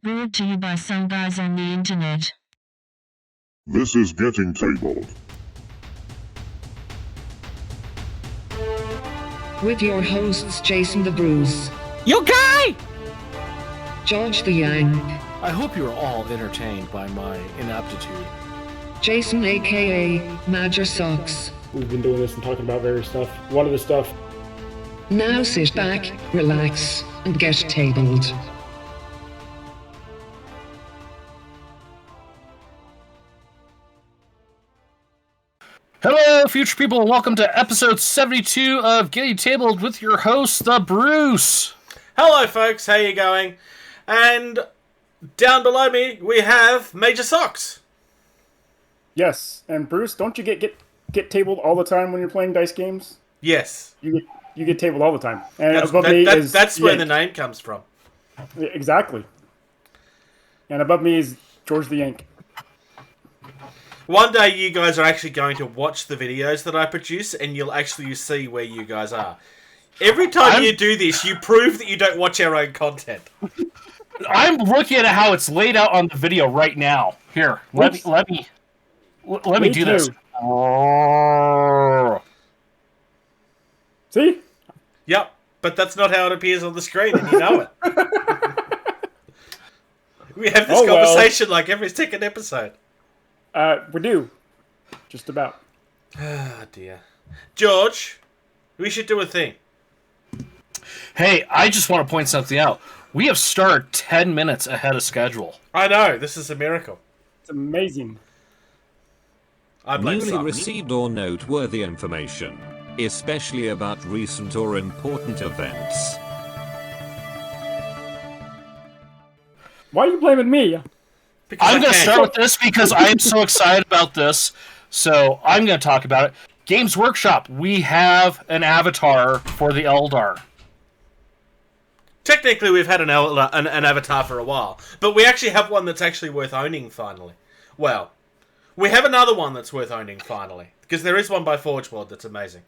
Brought to you by some guys on the internet. This is Getting Tabled. With your hosts Jason the Bruce, You guy! George the Yang, I hope you're all entertained by my inaptitude. Jason aka Major Socks. We've been doing this and talking about various stuff. One of the stuff. Now sit back, relax, and get tabled. Hello, future people, and welcome to episode 72 of Getting Tabled with your host, the Bruce. Hello, folks. How you going? And down below me, we have Major Socks. Yes, and Bruce, don't you get tabled all the time when you're playing dice games? Yes. You get tabled all the time. And That's, above me is that's where Yank. the name comes from. Exactly. And above me is George the Yank. One day you guys are actually going to watch the videos that I produce and you'll actually see where you guys are. Every time you do this, you prove that you don't watch our own content. I'm looking at how it's laid out on the video right now. Here, let me do this. See? Yep, but that's not how it appears on the screen, and you know it. We have this conversation like every second episode. We do. Just about. Ah, dear. George, we should do a thing. Hey, I just want to point something out. We have started 10 minutes ahead of schedule. I know, this is a miracle. It's amazing. I blame Newly some. received or noteworthy information, especially about recent or important events. Why are you blaming me? Because I'm I going to can. start with this because I am so excited about this. So I'm going to talk about it. Games Workshop, we have an avatar for the Eldar. Technically, we've had an avatar for a while, but we actually have one that's actually worth owning finally. Well, we have another one that's worth owning finally, because there is one by Forge World that's amazing.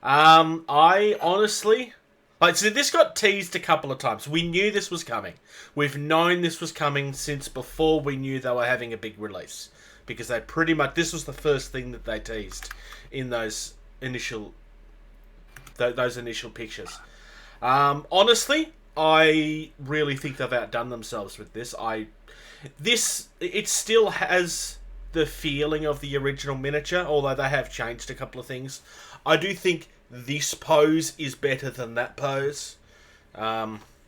I honestly... so this got teased a couple of times. We knew this was coming. We've known this was coming since before we knew they were having a big release. Because they pretty much... This was the first thing that they teased in those initial pictures. Honestly, I really think they've outdone themselves with this. It still has the feeling of the original miniature, although they have changed a couple of things. I do think this pose is better than that pose.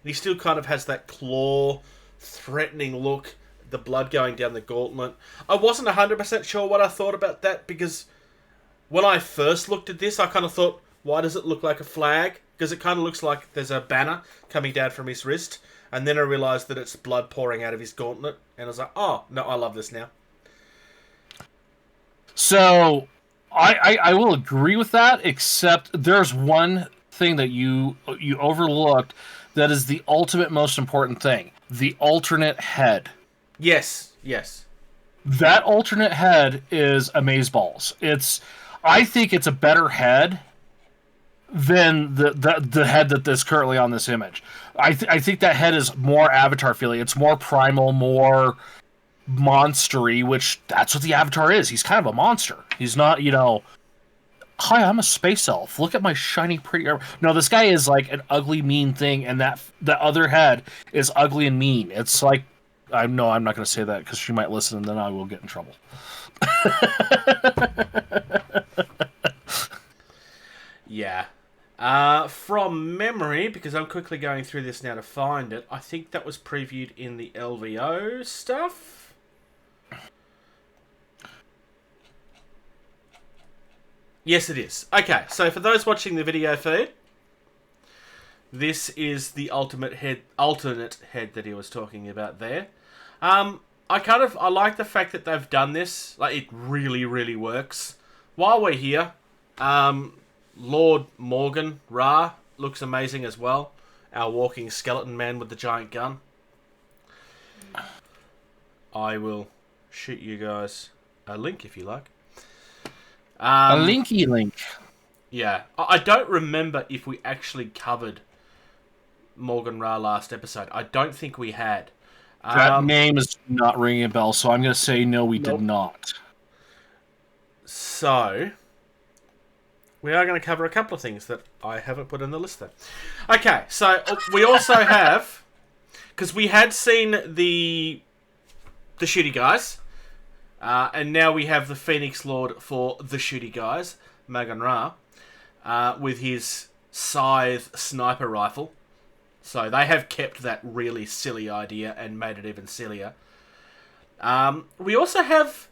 He still kind of has that claw, threatening look, the blood going down the gauntlet. I wasn't 100% sure what I thought about that, because when I first looked at this, I kind of thought, why does it look like a flag? Because it kind of looks like there's a banner coming down from his wrist. And then I realised that it's blood pouring out of his gauntlet. And I was like, oh, no, I love this now. So, I will agree with that, except there's one thing that you overlooked that is the ultimate most important thing. The alternate head. Yes. That alternate head is amazeballs. I think it's a better head than the head that is currently on this image. I think that head is more Avatar feeling. It's more primal, more monstery, which that's what the Avatar is. He's kind of a monster. He's not, hi, I'm a space elf. Look at my shiny, pretty armor. No, this guy is like an ugly, mean thing, and the other head is ugly and mean. It's like, I'm not going to say that because she might listen, and then I will get in trouble. Yeah. From memory, because I'm quickly going through this now to find it, I think that was previewed in the LVO stuff. Yes, it is. Okay, so for those watching the video feed, this is the alternate head that he was talking about there. I like the fact that they've done this. Like, it really, really works. While we're here, Lord Morgan Ra looks amazing as well. Our walking skeleton man with the giant gun. I will shoot you guys a link if you like. A linky link. Yeah. I don't remember if we actually covered Morgan Ra last episode. I don't think we had. That name is not ringing a bell, so I'm going to say no, we did not. So, we are going to cover a couple of things that I haven't put in the list there. Okay, so we also have, because we had seen the shooty guys, and now we have the Phoenix Lord for the shooty guys, Morgan Ra, with his scythe sniper rifle. So they have kept that really silly idea and made it even sillier. We also have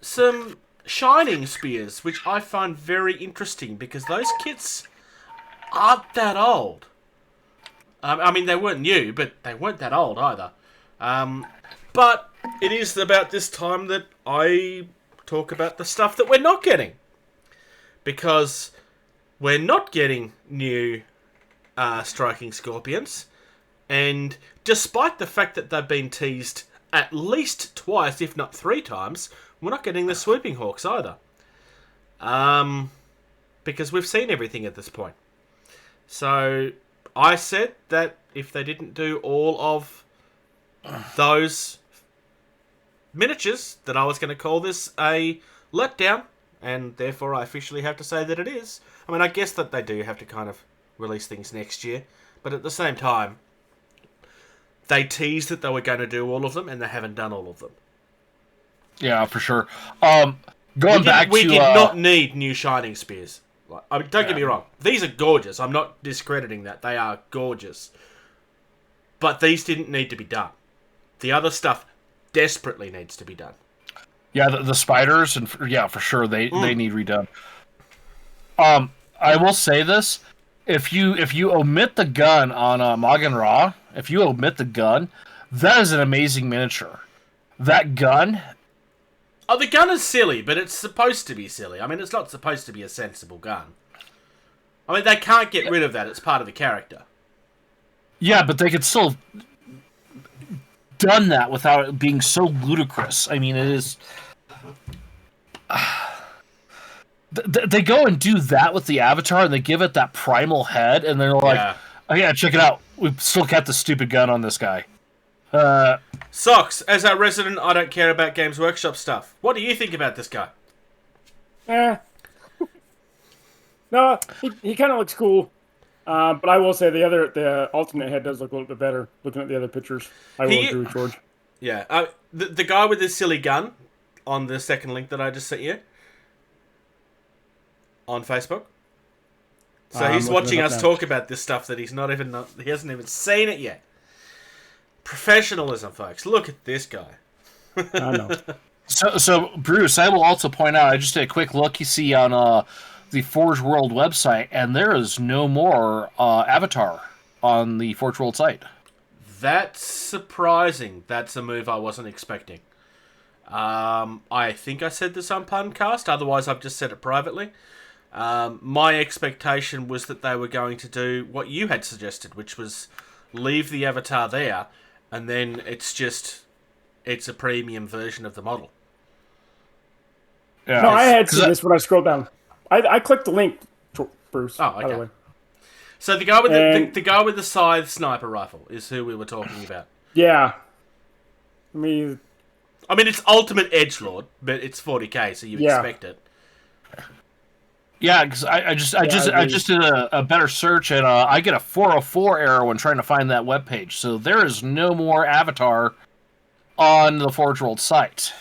some shining spears, which I find very interesting because those kits aren't that old. I mean, they weren't new, but they weren't that old either. But it is about this time that I talk about the stuff that we're not getting. Because we're not getting new Striking Scorpions, and despite the fact that they've been teased at least twice, if not 3 times, we're not getting the Swooping Hawks either. Because we've seen everything at this point. So I said that if they didn't do all of those miniatures, that I was going to call this a letdown, and therefore I officially have to say that it is. I mean, I guess that they do have to kind of release things next year, but at the same time, they teased that they were going to do all of them, and they haven't done all of them. Yeah, for sure. We did not need new Shining Spears. I mean, don't get me wrong. These are gorgeous. I'm not discrediting that. They are gorgeous. But these didn't need to be done. The other stuff desperately needs to be done. Yeah, the spiders, and for sure, they need redone. I will say this. If you omit the gun on Morgan Ra, if you omit the gun, that is an amazing miniature. That gun... Oh, the gun is silly, but it's supposed to be silly. I mean, it's not supposed to be a sensible gun. I mean, they can't get rid of that. It's part of the character. Yeah, but they could still have done that without it being so ludicrous. I mean, it is... They go and do that with the Avatar, and they give it that primal head, and they're like, oh yeah, check it out. We've still kept the stupid gun on this guy. Socks, as our resident, I don't care about Games Workshop stuff. What do you think about this guy? No, he kind of looks cool. But I will say the alternate head does look a little bit better, looking at the other pictures. I will agree with George. Yeah, the guy with this silly gun on the second link that I just sent you on Facebook. So he's watching us talk about this stuff that he hasn't even seen it yet. Professionalism, folks. Look at this guy. I know. So Bruce, I will also point out, I just did a quick look you see on the Forge World website, and there is no more Avatar on the Forge World site. That's surprising. That's a move I wasn't expecting. I think I said this on Puncast, otherwise I've just said it privately. My expectation was that they were going to do what you had suggested, which was leave the Avatar there, and then it's a premium version of the model. Yeah. No, I had seen this when I scrolled down. I clicked the link, Bruce. Oh, okay. By the way. So the guy with the guy with the scythe sniper rifle is who we were talking about. Yeah. I mean, it's Ultimate Edgelord, but it's 40k, so you expect it. Yeah, because I just did a better search, and I get a 404 error when trying to find that webpage. So there is no more Avatar on the Forge World site.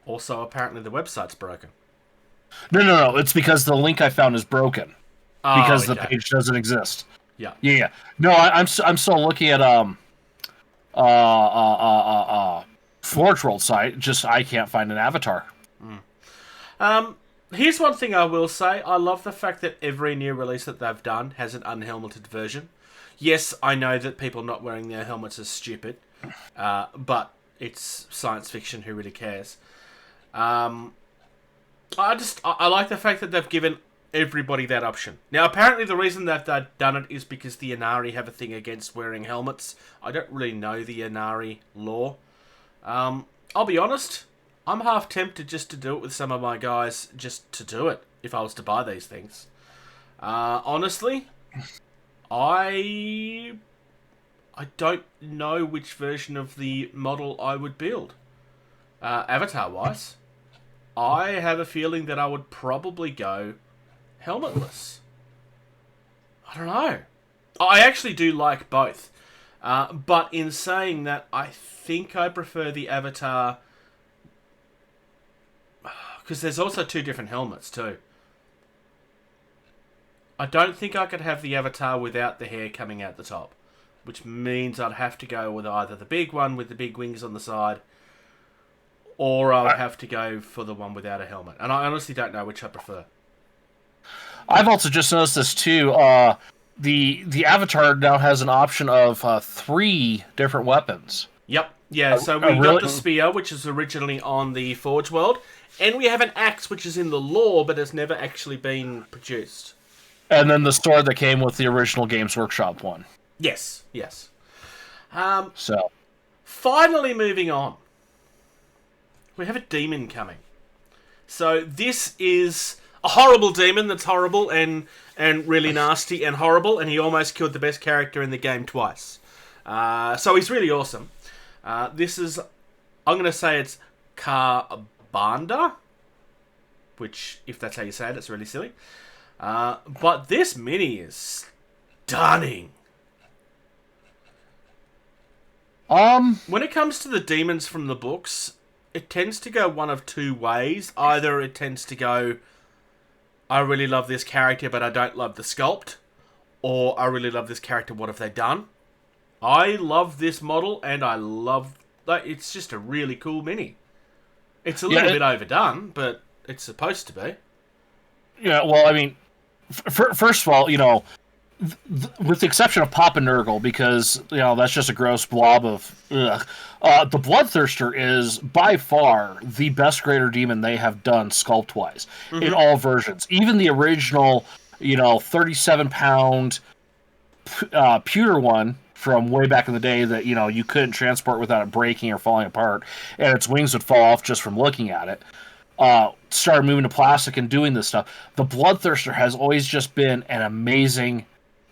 Also, apparently the website's broken. No. It's because the link I found is broken because the page doesn't exist. Yeah. No, I'm still looking at Forge World site. Just I can't find an Avatar. Here's one thing I will say. I love the fact that every new release that they've done has an unhelmeted version. Yes, I know that people not wearing their helmets is stupid, but it's science fiction. Who really cares? I like the fact that they've given everybody that option. Now, apparently the reason that they've done it is because the Inari have a thing against wearing helmets. I don't really know the Inari lore. I'll be honest, I'm half tempted just to do it with some of my guys, just to do it, if I was to buy these things. Honestly, I I don't know which version of the model I would build. Avatar-wise, I have a feeling that I would probably go helmetless. I don't know. I actually do like both. But in saying that, I think I prefer the Avatar... Because there's also 2 different helmets, too. I don't think I could have the Avatar without the hair coming out the top. Which means I'd have to go with either the big one with the big wings on the side, or I'll have to go for the one without a helmet. And I honestly don't know which I prefer. I've also just noticed this too. The Avatar now has an option of 3 different weapons. Yep. Yeah, so we got the spear, which is originally on the Forge World, and we have an axe, which is in the lore, but has never actually been produced. And then the sword that came with the original Games Workshop one. Yes. So, finally moving on. We have a demon coming. So this is a horrible demon that's horrible and really nasty and horrible, and he almost killed the best character in the game twice. So he's really awesome. This is, I'm going to say it's Karbanda, which, if that's how you say it, it's really silly. But this mini is stunning. When it comes to the demons from the books, it tends to go one of 2 ways. Either it tends to go, I really love this character, but I don't love the sculpt. Or, I really love this character, what have they done? I love this model, and I love... it's just a really cool mini. It's a little bit overdone, but it's supposed to be. Yeah, well, I mean, first of all, with the exception of Papa Nurgle, because, that's just a gross blob of... the Bloodthirster is, by far, the best greater demon they have done sculpt-wise. Mm-hmm. In all versions. Even the original, 37-pound pewter one from way back in the day that, you couldn't transport without it breaking or falling apart, and its wings would fall off just from looking at it. Started moving to plastic and doing this stuff. The Bloodthirster has always just been an amazing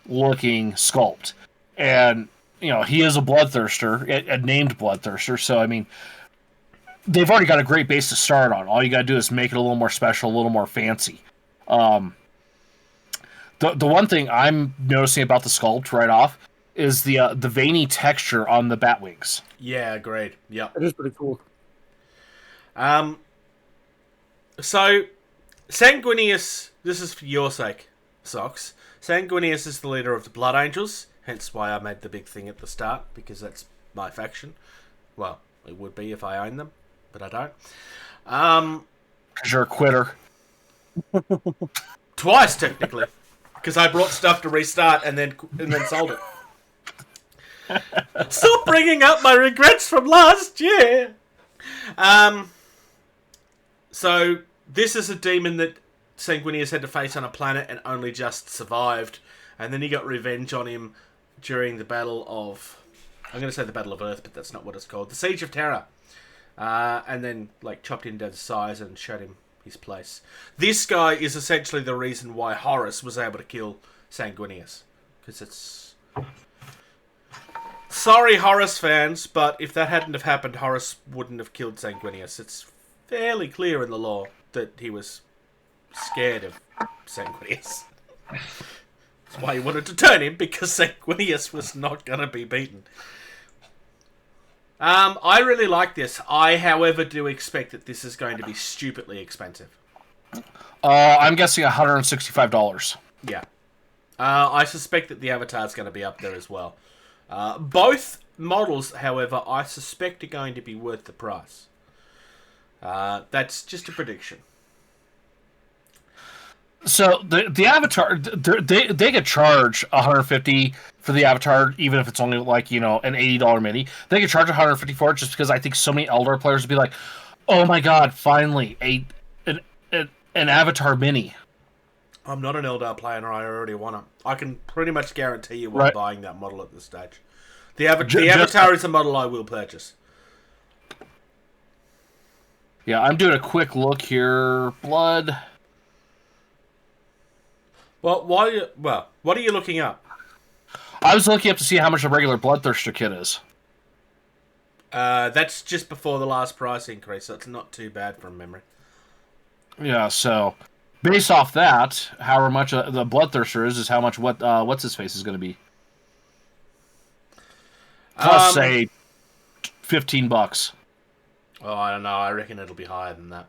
looking sculpt, and he is a Bloodthirster, a named Bloodthirster, so I mean they've already got a great base to start on. All you gotta do is make it a little more special, a little more fancy. The one thing I'm noticing about the sculpt right off is the veiny texture on the bat wings. Yeah, agreed. Yep. It is pretty cool. So Sanguinius, this is for your sake, Socks. Sanguinius is the leader of the Blood Angels, hence why I made the big thing at the start, because that's my faction. Well, it would be if I owned them, but I don't. Because you're a quitter. Twice, technically. Because I brought stuff to restart and then sold it. Stop bringing up my regrets from last year! So, this is a demon that Sanguinius had to face on a planet and only just survived. And then he got revenge on him during the Battle of... I'm going to say the Battle of Earth, but that's not what it's called. The Siege of Terror. And then, chopped him down to size and showed him his place. This guy is essentially the reason why Horus was able to kill Sanguinius. Because it's... Sorry, Horus fans, but if that hadn't have happened, Horus wouldn't have killed Sanguinius. It's fairly clear in the lore that he was scared of Sanguinius. That's why he wanted to turn him, because Sanguinius was not going to be beaten. I really like this. I, however, do expect that this is going to be stupidly expensive. I'm guessing $165. Yeah. I suspect that the Avatar is going to be up there as well. Both models, however, I suspect are going to be worth the price. That's just a prediction. So the Avatar, they could charge $150 for the Avatar, even if it's only an $80 mini. They could charge $150 for it, just because I think so many Eldar players would be like, "Oh my god, finally an Avatar mini." I'm not an Eldar player, and I already want it. I can pretty much guarantee you I'm buying that model at this stage. The Avatar is a model I will purchase. Yeah, I'm doing a quick look here. Blood. Well, what are you looking up? I was looking up to see how much a regular Bloodthirster kit is. That's just before the last price increase, so it's not too bad from memory. Yeah, so based off that, however much the Bloodthirster is how much what's his face is going to be. Plus, say, $15. Oh, I don't know. I reckon it'll be higher than that.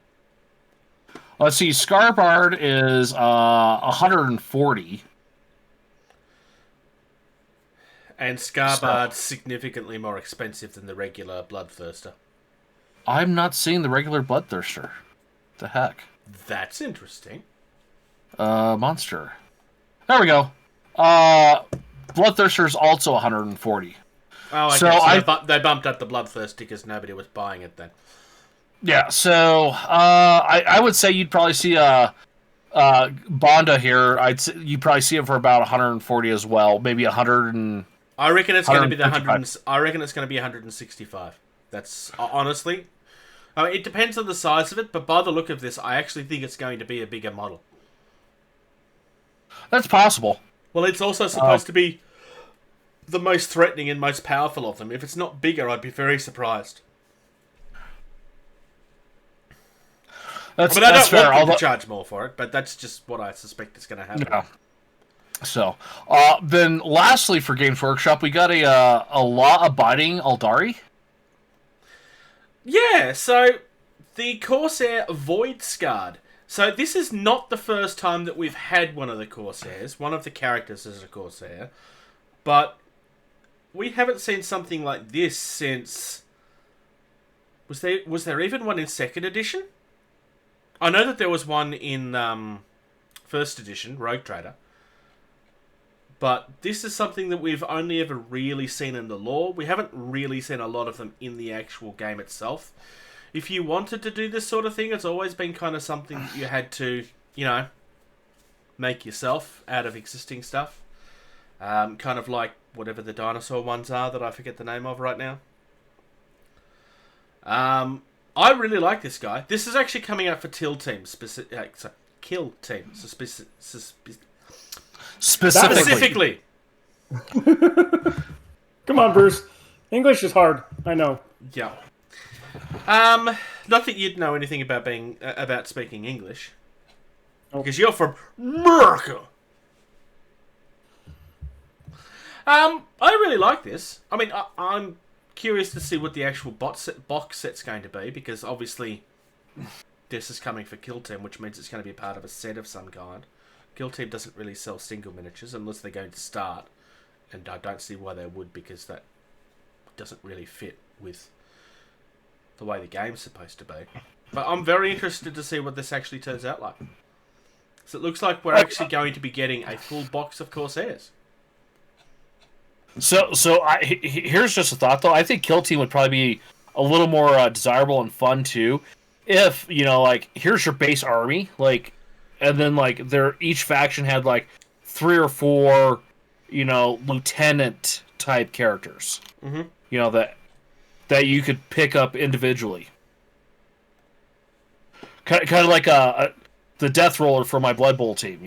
Let's see. Scarbard is 140. And Scarbard's significantly more expensive than the regular Bloodthirster. I'm not seeing the regular Bloodthirster. The heck? That's interesting. Monster. There we go. Bloodthirster is also 140. Oh, okay. So they bumped up the Bloodthirster because nobody was buying it then. Yeah, so I would say you'd probably see Bonda here. You'd probably see it for about 140 as well, maybe 100 and. I reckon it's going to be the 100. I reckon it's going to be 165. That's honestly. I mean, it depends on the size of it, but by the look of this, I actually think it's going to be a bigger model. That's possible. Well, it's also supposed to be the most threatening and most powerful of them. If it's not bigger, I'd be very surprised. I don't want to charge more for it, but that's just what I suspect is going to happen. Yeah. So, then lastly for Games Workshop, we got a law-abiding Aldari. Yeah, so the Corsair Void Scarred. So this is not the first time that we've had one of the Corsairs. One of the characters is a Corsair. But we haven't seen something like this since... Was there even one in 2nd edition? I know that there was one in 1st edition, Rogue Trader. But this is something that we've only ever really seen in the lore. We haven't really seen a lot of them in the actual game itself. If you wanted to do this sort of thing, it's always been kind of something that you had to, make yourself out of existing stuff. Kind of like whatever the dinosaur ones are that I forget the name of right now. I really like this guy. This is actually coming out for Kill Team. Kill Team. Specifically. Come on, Bruce. English is hard. I know. Yeah. Not that you'd know anything about speaking English, because you're from America. I really like this. I mean, I'm curious to see what the actual box set's going to be, because obviously this is coming for Kill Team, which means it's going to be part of a set of some kind. Kill Team doesn't really sell single miniatures unless they're going to start, and I don't see why they would, because that doesn't really fit with the way the game's supposed to be. But I'm very interested to see what this actually turns out like. So it looks like we're actually going to be getting a full box of Corsairs. So here's just a thought, though. I think Kill Team would probably be a little more desirable and fun, too. If, here's your base army, and then, each faction had, 3 or 4, lieutenant-type characters. Mm-hmm. That you could pick up individually. Kind of like the Death Roller for my Blood Bowl team,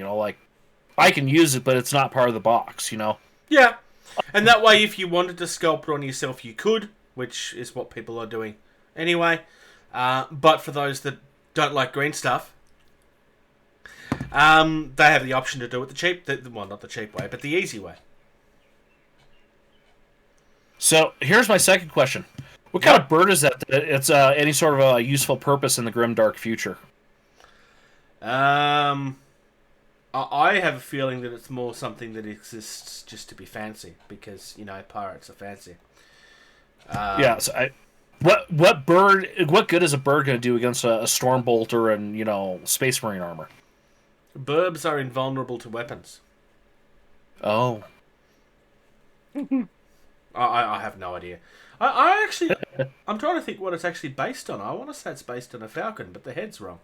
I can use it, but it's not part of the box, Yeah. And that way, if you wanted to sculpt on yourself, you could, which is what people are doing anyway. But for those that don't like green stuff, they have the option to do it the cheap, not the cheap way, but the easy way. So here's my second question: what kind of bird is that? It's any sort of a useful purpose in the grim dark future? I have a feeling that it's more something that exists just to be fancy, because pirates are fancy. So what good is a bird going to do against a Stormbolter and Space Marine armor? Burbs are invulnerable to weapons. Oh. I have no idea. I actually... I'm trying to think what it's actually based on. I want to say it's based on a falcon, but the head's wrong.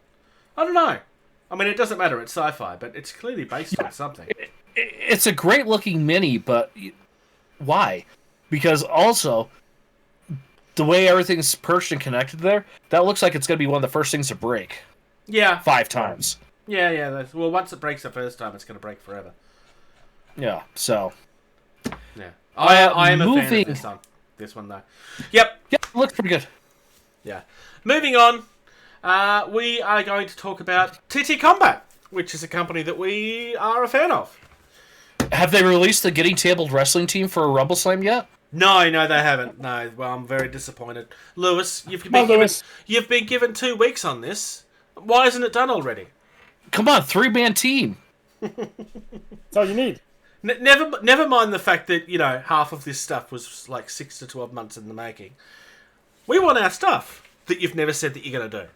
I don't know. I mean, it doesn't matter. It's sci-fi, but it's clearly based on something. It's a great-looking mini, but why? Because also, the way everything's perched and connected there, that looks like it's going to be one of the first things to break. Yeah. 5 times. Yeah. Well, once it breaks the first time, it's going to break forever. Yeah, so... Yeah. I am a fan of this one. This one, though. Yep. Looks pretty good. Yeah. Moving on, we are going to talk about TTCombat, which is a company that we are a fan of. Have they released the Getting Tabled wrestling team for Rumbleslam yet? No, they haven't. No, well, I'm very disappointed. Lewis, you've been given 2 weeks on this. Why isn't it done already? Come on, 3-man team. That's all you need. Never mind the fact that, half of this stuff was like 6 to 12 months in the making. We want our stuff that you've never said that you're going to do.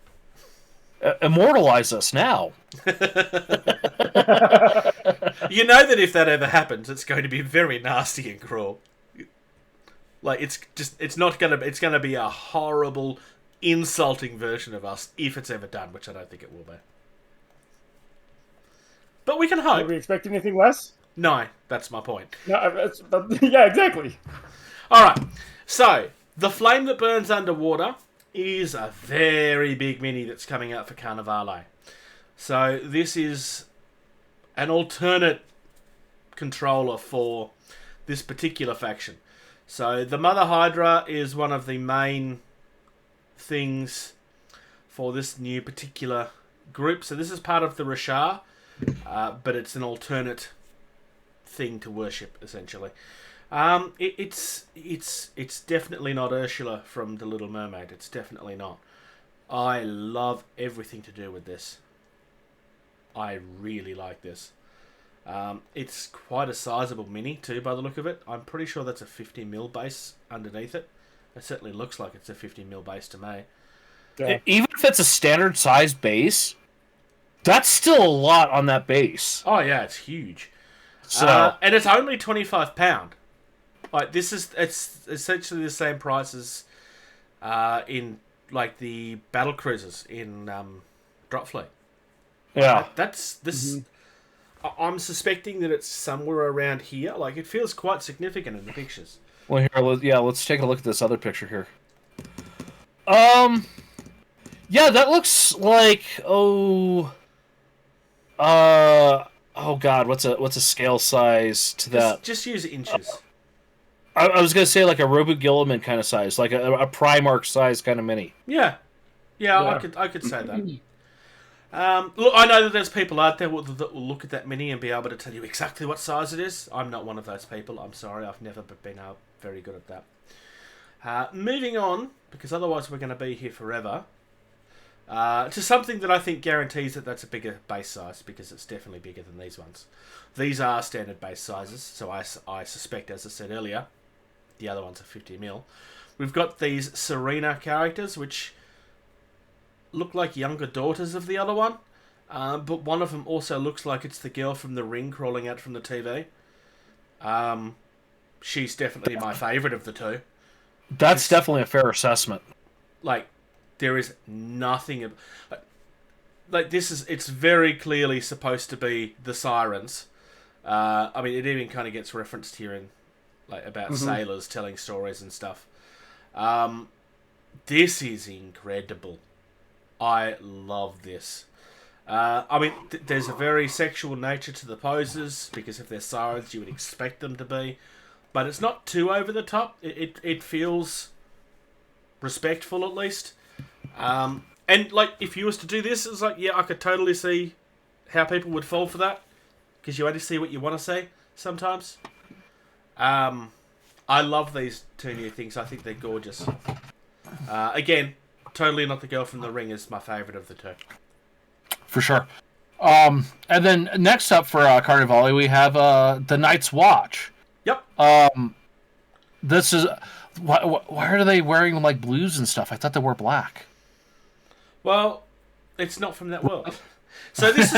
Immortalize us now. You know that if that ever happens, it's going to be very nasty and cruel. Like, it's going to be a horrible, insulting version of us if it's ever done, which I don't think it will be. But we can hope. Are we expect anything less? No, that's my point. No, yeah, exactly. All right. So, the Flame That Burns Underwater is a very big mini that's coming out for Carnevale. So, this is an alternate controller for this particular faction. So, the Mother Hydra is one of the main things for this new particular group. So, this is part of the Rashar, but it's an alternate thing to worship, essentially. It's definitely not Ursula from The Little Mermaid. It's definitely not. I love everything to do with this. I really like this. It's quite a sizable mini too, by the look of it. I'm pretty sure that's a 50mm base underneath it. It certainly looks like it's a 50mm base to me. Yeah. Even if it's a standard size base, that's still a lot on that base. Oh yeah, it's huge. So And it's only £25. Like, it's essentially the same price as in like the battle cruisers in Dropfleet. yeah. I'm suspecting that it's somewhere around here. Like, it feels quite significant in the pictures. Well, here, let's take a look at this other picture here. Yeah, that looks like oh god, what's a scale size to that? Just use inches. I was gonna say like a Robo Gilliman kind of size, like a Primarch size kind of mini. Yeah. I could say that. Look, I know that there's people out there that will look at that mini and be able to tell you exactly what size it is. I'm not one of those people. I'm sorry, I've never been very good at that. Moving on, because otherwise we're going to be here forever, to something that I think guarantees that that's a bigger base size, because it's definitely bigger than these ones. These are standard base sizes, so I suspect, as I said earlier, the other ones are 50mm. We've got these Serena characters, which look like younger daughters of the other one, but one of them also looks like it's the girl from The Ring crawling out from the TV. She's definitely my favourite of the two. That's definitely a fair assessment. Like, there is nothing... Like, it's very clearly supposed to be the Sirens. I mean, it even kind of gets referenced here in, like, about sailors telling stories and stuff. This is incredible. I love this. I mean, there's a very sexual nature to the poses, because if they're sirens, you would expect them to be. But it's not too over the top. It feels respectful, at least. And, like, if you was to do this, it's like, yeah, I could totally see how people would fall for that. Because you only see what you want to see, sometimes. I love these two new things. I think they're gorgeous. Again, totally not the girl from The Ring is my favourite of the two. For sure. And then next up for Carnevale, we have the Night's Watch. Yep. This is... Why are they wearing, like, blues and stuff? I thought they wore black. Well, it's not from that world. So this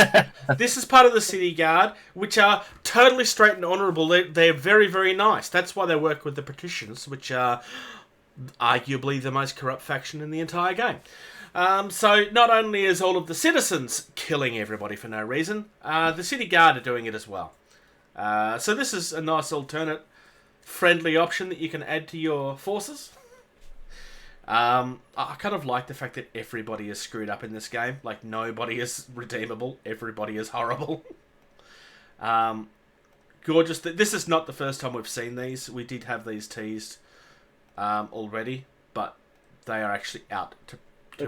is part of the City Guard, which are totally straight and honourable. They're very, very nice. That's why they work with the Patricians, which are arguably the most corrupt faction in the entire game. So not only is all of the citizens killing everybody for no reason, the City Guard are doing it as well. So this is a nice alternate friendly option that you can add to your forces. I kind of like the fact that everybody is screwed up in this game. Like, nobody is redeemable. Everybody is horrible. gorgeous. This is not the first time we've seen these. We did have these teased already, but they are actually out to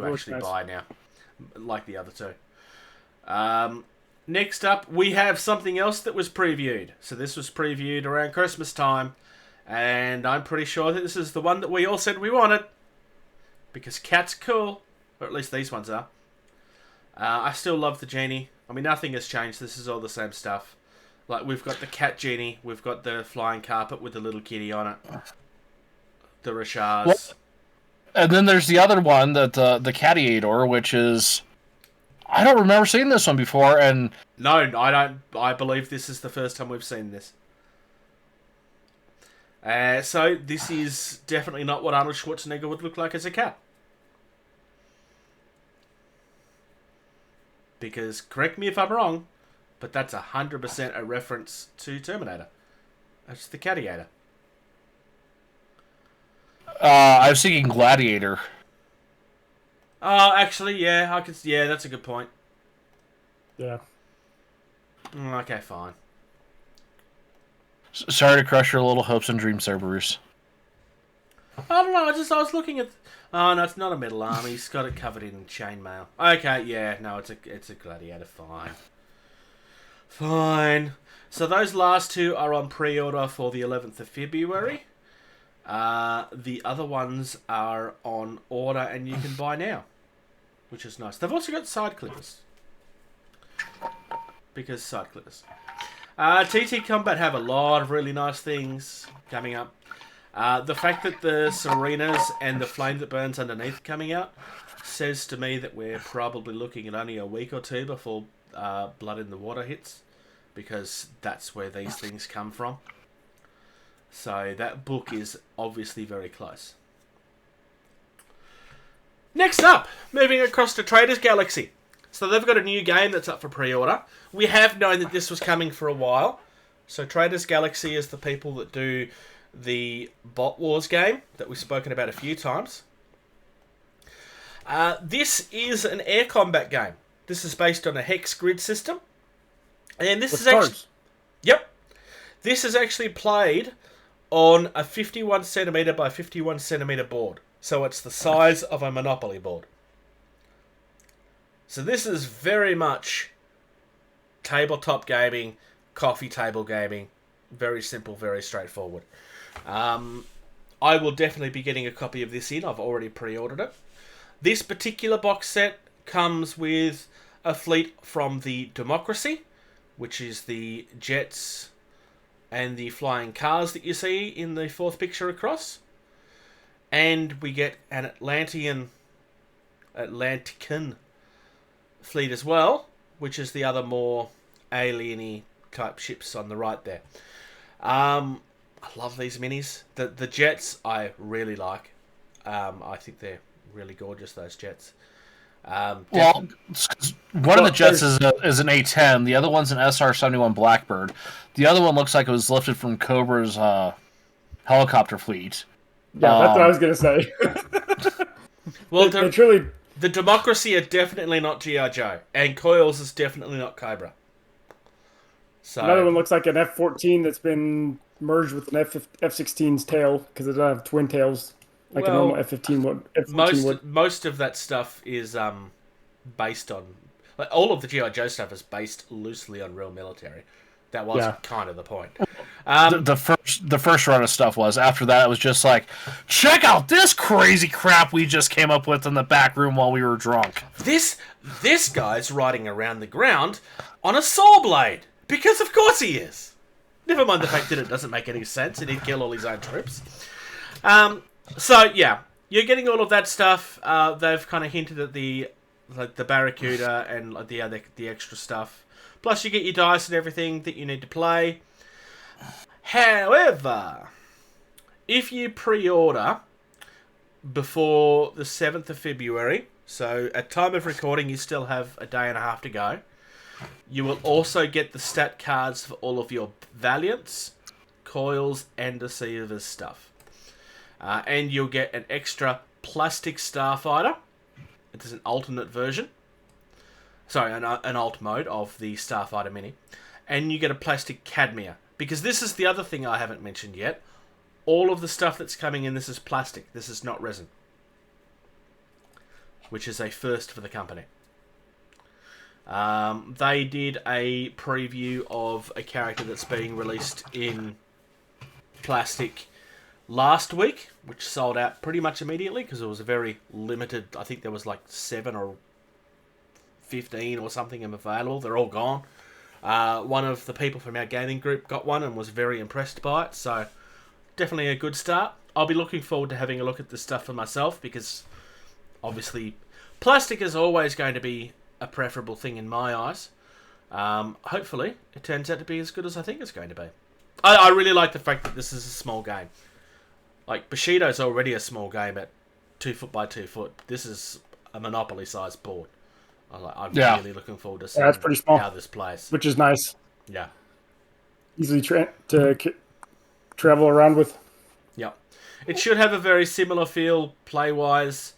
actually buy now, like the other two. Next up, we have something else that was previewed. So this was previewed around Christmas time, and I'm pretty sure that this is the one that we all said we wanted, because cat's cool, or at least these ones are. I still love the genie. I mean, nothing has changed. This is all the same stuff. Like, we've got the cat genie, we've got the flying carpet with the little kitty on it, the Rashards. Well, and then there's the other one, that the Catiator, which is... I don't remember seeing this one before, and... No, I don't. I believe this is the first time we've seen this. So, this is definitely not what Arnold Schwarzenegger would look like as a cat. Because, correct me if I'm wrong, but that's 100% a reference to Terminator. That's the Catiator. I was thinking Gladiator. Oh, actually, yeah, yeah, that's a good point. Yeah. Okay, fine. Sorry to crush your little hopes and dreams there, Bruce. I don't know, I was looking at... Oh, no, it's not a metal arm. He's got it covered in chainmail. Okay, yeah, no, it's a Gladiator. Fine. Fine. So those last two are on pre-order for the 11th of February. The other ones are on order and you can buy now, which is nice. They've also got side clippers. Because side clippers. TTCombat have a lot of really nice things coming up. The fact that the Serenas and the Flame That Burns Underneath coming out says to me that we're probably looking at only a week or two before Blood in the Water hits, because that's where these things come from. So that book is obviously very close. Next up, moving across to Traders Galaxy. So they've got a new game that's up for pre-order. We have known that this was coming for a while. So Traders Galaxy is the people that do the Bot Wars game that we've spoken about a few times. This is an air combat game. This is based on a hex grid system. And this is actually... Yep. This is actually played on a 51cm by 51cm board. So it's the size of a Monopoly board. So this is very much tabletop gaming, coffee table gaming. Very simple, very straightforward. I will definitely be getting a copy of this in. I've already pre-ordered it. This particular box set comes with a fleet from the Democracy, which is the jets and the flying cars that you see in the fourth picture across. And we get an Atlantecan fleet as well, which is the other more alien-y type ships on the right there. I love these minis. The jets I really like. I think they're really gorgeous, those jets. One of the jets is an A-10. The other one's an SR-71 Blackbird. The other one looks like it was lifted from Cobra's helicopter fleet. Yeah, that's what I was going to say. Well, the Democracy are definitely not G.I. Joe, and Coils is definitely not Cobra. So another one looks like an F-14 that's been merged with an F-16's tail, because it doesn't have twin tails like a normal F-15 would. Most of that stuff is based on... Like, all of the G.I. Joe stuff is based loosely on real military. That was kind of the point. The first run of stuff was. After that, it was just like, check out this crazy crap we just came up with in the back room while we were drunk. This guy's riding around the ground on a saw blade. Because of course he is. Never mind the fact that it doesn't make any sense and he'd kill all his own troops. So, yeah. You're getting all of that stuff. They've kind of hinted at the Barracuda and the extra stuff. Plus, you get your dice and everything that you need to play. However, if you pre-order before the 7th of February, so at time of recording you still have a day and a half to go, you will also get the stat cards for all of your Valiants, Coils, and Deceivers stuff. And you'll get an extra plastic Starfighter. It is an alternate version. Sorry, an alt mode of the Starfighter Mini. And you get a plastic Cadmia. Because this is the other thing I haven't mentioned yet. All of the stuff that's coming in, this is plastic. This is not resin. Which is a first for the company. They did a preview of a character that's being released in plastic last week, which sold out pretty much immediately because it was a very limited. I think there was like 7 or 15 or something available. They're all gone. One of the people from our gaming group got one and was very impressed by it, so definitely a good start. I'll be looking forward to having a look at this stuff for myself because obviously plastic is always going to be a preferable thing in my eyes. Hopefully it turns out to be as good as I think it's going to be. I really like the fact that this is a small game. Like, Bushido's already a small game at 2 foot by 2 foot. This is a Monopoly sized board. I'm really looking forward to seeing that's pretty small, how this plays. which is nice. Yeah. Easily travel around with. Yep. It should have a very similar feel, play-wise,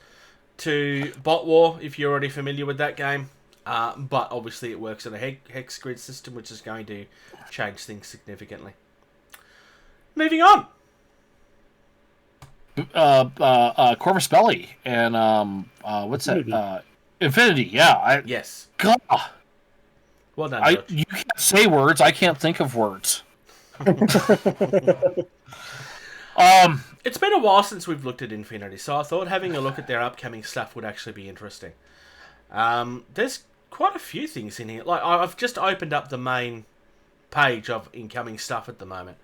to Bot War, if you're already familiar with that game. But obviously it works on a hex grid system, which is going to change things significantly. Moving on. Corvus Belli and what's that? Infinity. Yeah. Yes. God. Well done, George. You can't say words. I can't think of words. It's been a while since we've looked at Infinity, so I thought having a look at their upcoming stuff would actually be interesting. There's quite a few things in here. Like, I've just opened up the main page of incoming stuff at the moment.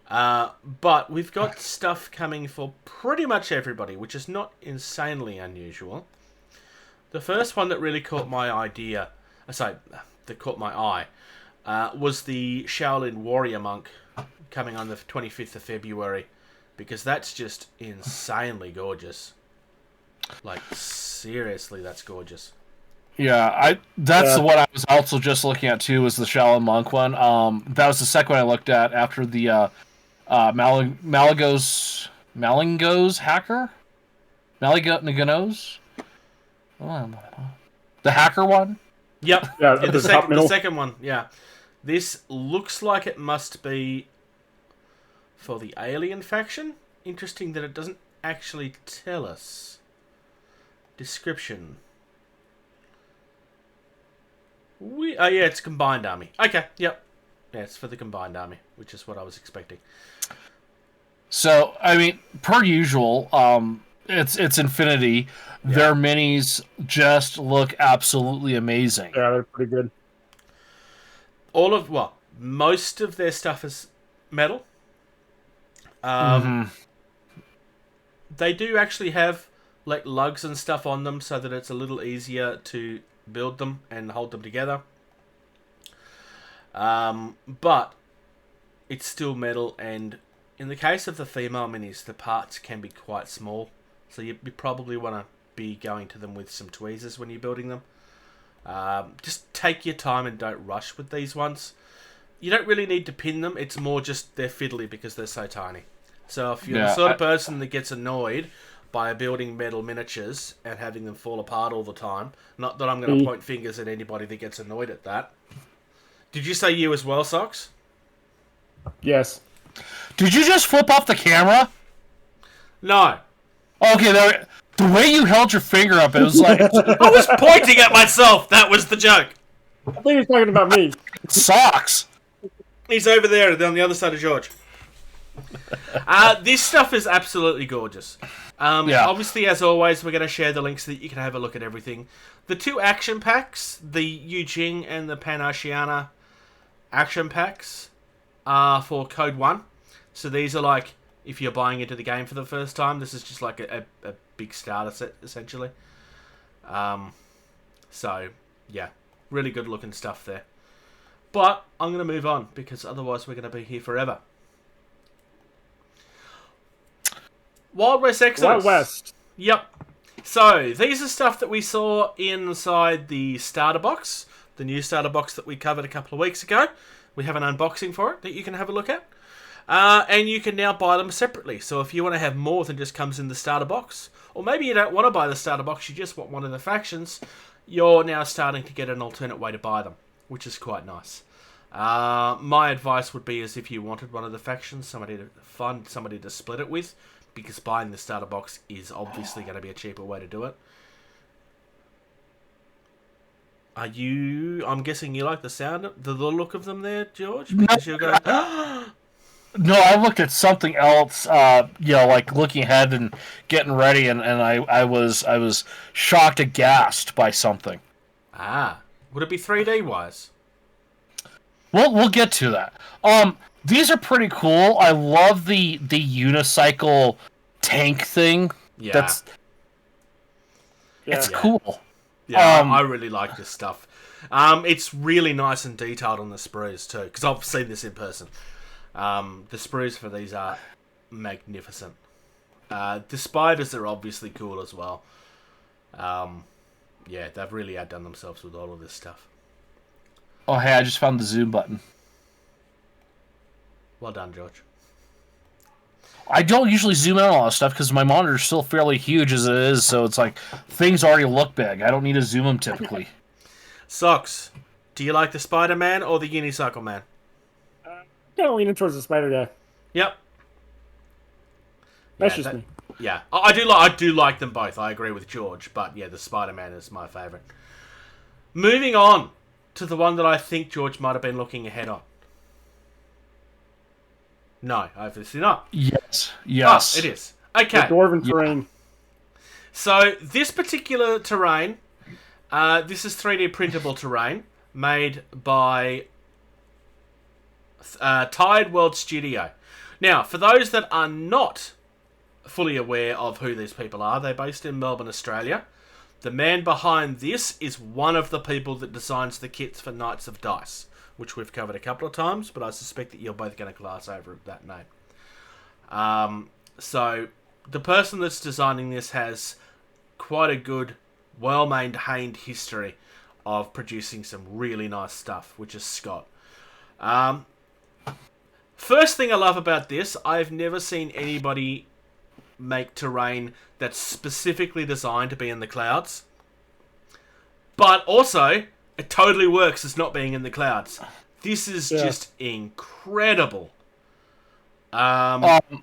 But we've got stuff coming for pretty much everybody, which is not insanely unusual. The first one that really caught my eye, was the Shaolin Warrior Monk coming on the 25th of February, because that's just insanely gorgeous. Like, seriously, that's gorgeous. Yeah, that's what I was also just looking at too, was the Shaolin Monk one. That was the second one I looked at after the Malagos hacker? Malagos? The hacker one? Yep. Yeah, the second one, yeah. This looks like it must be for the alien faction. Interesting that it doesn't actually tell us. Description. It's Combined Army. Okay, yep. Yeah, it's for the Combined Army, which is what I was expecting. So, I mean, per usual, it's Infinity. Yeah. Their minis just look absolutely amazing. Yeah, they're pretty good. Most of their stuff is metal. They do actually have like lugs and stuff on them so that it's a little easier to build them and hold them together. But it's still metal, and in the case of the female minis, the parts can be quite small, so you probably want to be going to them with some tweezers when you're building them. Just take your time and don't rush with these ones. You don't really need to pin them, it's more just they're fiddly because they're so tiny. So if you're the sort of person that gets annoyed by building metal miniatures and having them fall apart all the time, not that I'm going to point fingers at anybody that gets annoyed at that. Did you say you as well, Socks? Yes. Did you just flip off the camera? No. Okay, the way you held your finger up, it was like... I was pointing at myself! That was the joke! I think he was talking about me. Socks! He's over there on the other side of George. This stuff is absolutely gorgeous. Obviously, as always, we're going to share the links so that you can have a look at everything. The 2 action packs, the Yujing and the Pan-Oceania action packs, are for Code 1. So these are like, if you're buying into the game for the first time, this is just like a big starter set, essentially. So, yeah, really good looking stuff there. But I'm going to move on, because otherwise we're going to be here forever. Wild West Exodus. Wild West. Yep. So, these are stuff that we saw inside the starter box. The new starter box that we covered a couple of weeks ago. We have an unboxing for it that you can have a look at. And you can now buy them separately. So if you want to have more than just comes in the starter box, or maybe you don't want to buy the starter box, you just want one of the factions, you're now starting to get an alternate way to buy them, which is quite nice. My advice would be is if you wanted one of the factions, find somebody to split it with, because buying the starter box is obviously going to be a cheaper way to do it. I'm guessing you like the look of them there, George? Because you're going... No, I looked at something else, like looking ahead and getting ready, and I was shocked, aghast by something. Would it be 3D wise? We'll get to that. These are pretty cool. I love the unicycle tank thing. Yeah. It's cool. Yeah, I really like this stuff. It's really nice and detailed on the sprues too, because I've seen this in person. The sprues for these are magnificent. The spiders are obviously cool as well. Yeah, they've really outdone themselves with all of this stuff. Oh, hey, I just found the zoom button. Well done, George. I don't usually zoom in on all this stuff because my monitor's still fairly huge as it is, so it's like things already look big. I don't need to zoom them typically. Socks, do you like the Spider-Man or the Unicycle Man? Kind of leaning towards the spider guy. Yep. That's just me. Yeah, I do like them both. I agree with George, but yeah, the Spider-Man is my favourite. Moving on to the one that I think George might have been looking ahead on. No, obviously not. Yes. Oh, it is. Okay. The Dwarven terrain. So this particular terrain, this is 3D printable terrain made by Tide World Studio. Now, for those that are not fully aware of who these people are, they're based in Melbourne, Australia. The man behind this is one of the people that designs the kits for Knights of Dice, which we've covered a couple of times, but I suspect that you're both going to glass over that name. So, the person that's designing this has quite a good, well-maintained history of producing some really nice stuff, which is Scott. First thing I love about this, I've never seen anybody make terrain that's specifically designed to be in the clouds. But also, it totally works as not being in the clouds. This is just incredible.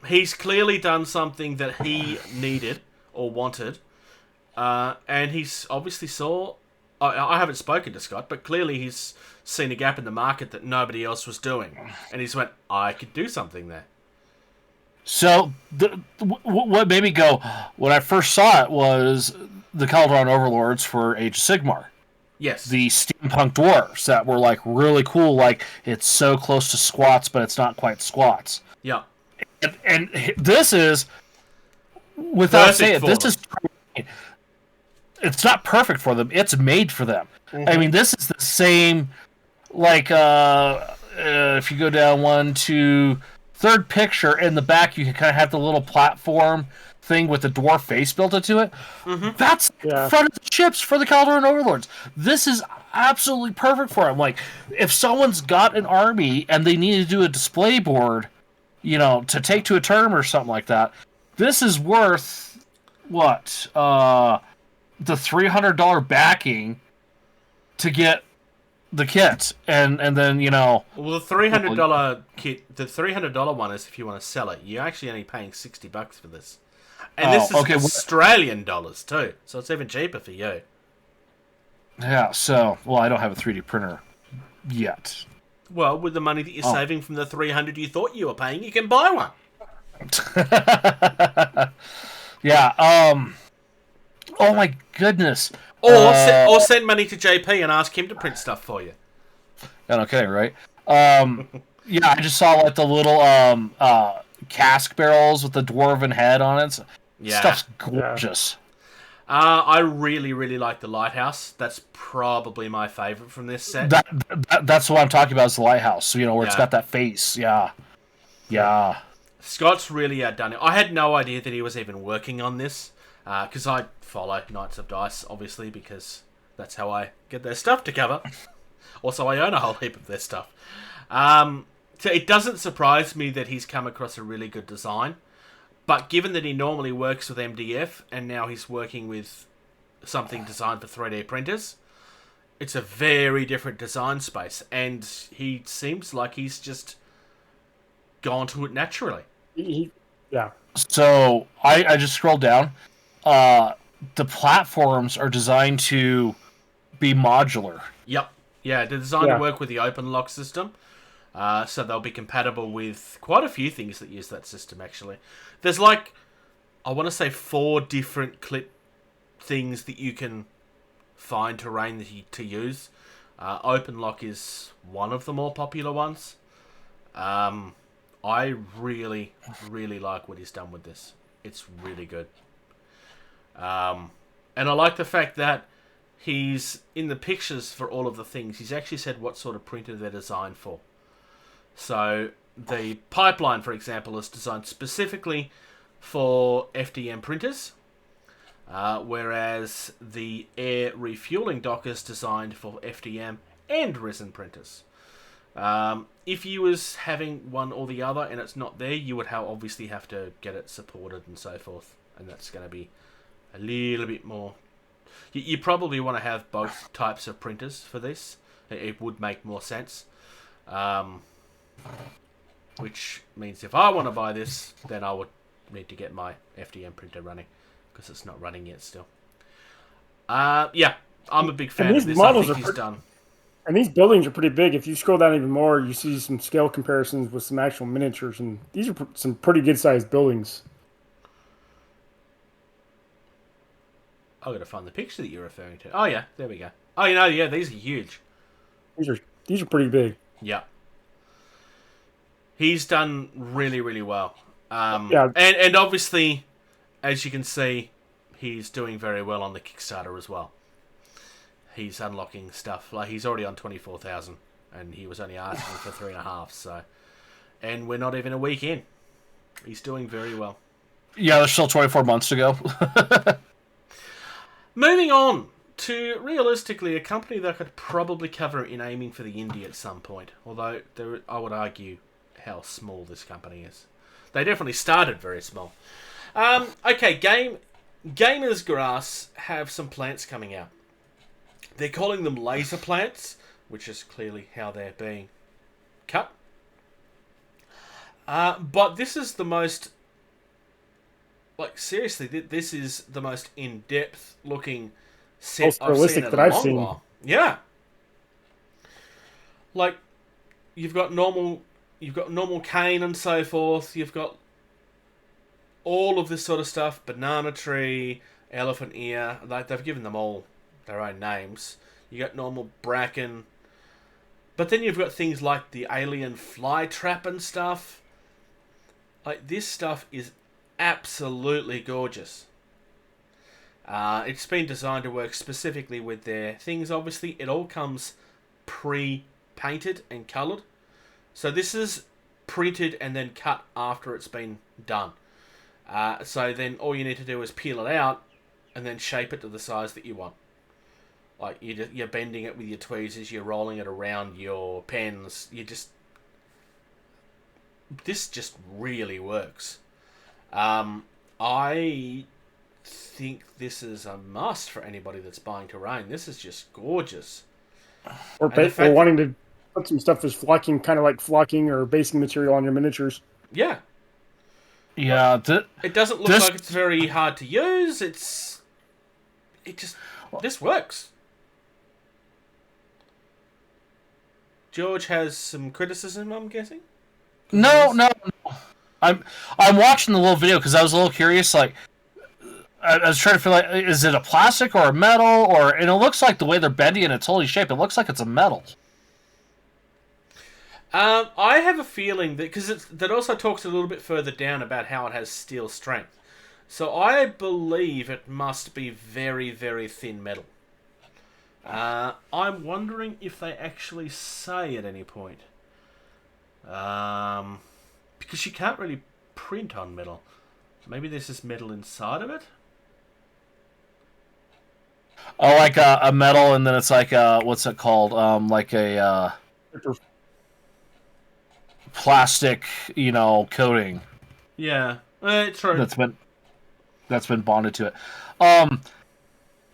He's clearly done something that he needed or wanted. And he's obviously saw... I haven't spoken to Scott, but clearly he's seen a gap in the market that nobody else was doing. And he's went, I could do something there. So, what made me go, when I first saw it, was the Calderon Overlords for Age of Sigmar. Yes. The steampunk dwarves that were, like, really cool. Like, it's so close to squats, but it's not quite squats. Yeah. And this is, without saying it, this is... It's not perfect for them. It's made for them. Mm-hmm. I mean, this is the same, like, if you go down 1, 2, third picture, in the back you can kind of have the little platform thing with the dwarf face built into it. Mm-hmm. That's front of the ships for the Calderon Overlords. This is absolutely perfect for them. Like, if someone's got an army and they need to do a display board, to take to a tournament or something like that, this is worth, what, the $300 backing to get the kit, and then Well, the $300 kit, the $300 one is if you want to sell it. You're actually only paying $60 for this, and this is Australian dollars too, so it's even cheaper for you. Yeah. So, I don't have a 3D printer yet. Well, with the money that you're saving from the $300 you thought you were paying, you can buy one. Yeah. Oh my goodness. Or send money to JP and ask him to print stuff for you. Okay, right? Yeah, I just saw like the little cask barrels with the dwarven head on it. Yeah. Stuff's gorgeous. I really, really like the lighthouse. That's probably my favorite from this set. That's what I'm talking about, is the lighthouse. Where it's got that face. Yeah. Scott's really outdone it. I had no idea that he was even working on this. Because I follow Knights of Dice, obviously, because that's how I get their stuff to cover. Also, I own a whole heap of their stuff. So it doesn't surprise me that he's come across a really good design. But given that he normally works with MDF, and now he's working with something designed for 3D printers, It's a very different design space, and he seems like he's just gone to it naturally. Yeah. So I just scrolled down. The platforms are designed to be modular. Yep. Yeah, they're designed to work with the open lock system. So they'll be compatible with quite a few things that use that system, actually. There's like, I want to say 4 different clip things that you can find terrain to use. Open lock is one of the more popular ones. I really, really like what he's done with this. It's really good. And I like the fact that he's, in the pictures for all of the things, he's actually said what sort of printer they're designed for. So the pipeline, for example, is designed specifically for FDM printers, whereas the air refueling dock is designed for FDM and resin printers. If you was having one or the other and it's not there, you would obviously have to get it supported and so forth, and that's going to be a little bit more. You probably want to have both types of printers for this. It would make more sense. Which means if I want to buy this, then I would need to get my FDM printer running, because it's not running yet still. Yeah, I'm a big fan of this. I think he's done. And these buildings are pretty big. If you scroll down even more, you see some scale comparisons with some actual miniatures, and these are some pretty good-sized buildings. I've got to find the picture that you're referring to. Oh, yeah, there we go. Oh, yeah, these are huge. These are pretty big. Yeah. He's done really, really well. Yeah. And obviously, as you can see, he's doing very well on the Kickstarter as well. He's unlocking stuff. Like, he's already on 24,000, and he was only asking for 3.5. So, and we're not even a week in. He's doing very well. Yeah, there's still 24 months to go. Moving on to, realistically, a company that could probably cover in aiming for the Indy at some point. Although, I would argue how small this company is. They definitely started very small. Okay, Gamers Grass have some plants coming out. They're calling them laser plants, which is clearly how they're being cut. But this is the most... Like, seriously, this is the most in-depth looking set I've seen in a long while. Yeah. Like, you've got normal cane and so forth. You've got all of this sort of stuff. Banana tree, elephant ear. Like, they've given them all their own names. You got normal bracken. But then you've got things like the alien fly trap and stuff. Like, this stuff is absolutely gorgeous. It's been designed to work specifically with their things. Obviously, it all comes pre-painted and coloured. So this is printed and then cut after it's been done. So then all you need to do is peel it out and then shape it to the size that you want. Like, you're bending it with your tweezers, you're rolling it around your pens. This just really works. I think this is a must for anybody that's buying terrain. This is just gorgeous. Or wanting to put some stuff as flocking, kind of like flocking or basing material on your miniatures. Yeah. Yeah. It doesn't look like it's very hard to use. This works. George has some criticism, I'm guessing? No. I'm watching the little video because I was a little curious. Like, I was trying to feel like, is it a plastic or a metal? And it looks like the way they're bending and it's totally shaped, it looks like it's a metal. I have a feeling that, because that also talks a little bit further down about how it has steel strength. So I believe it must be very, very thin metal. I'm wondering if they actually say at any point. Because you can't really print on metal. Maybe there's this metal inside of it? Oh, like a metal, and then it's like what's it called? Like a plastic, coating. Yeah, true. That's been bonded to it.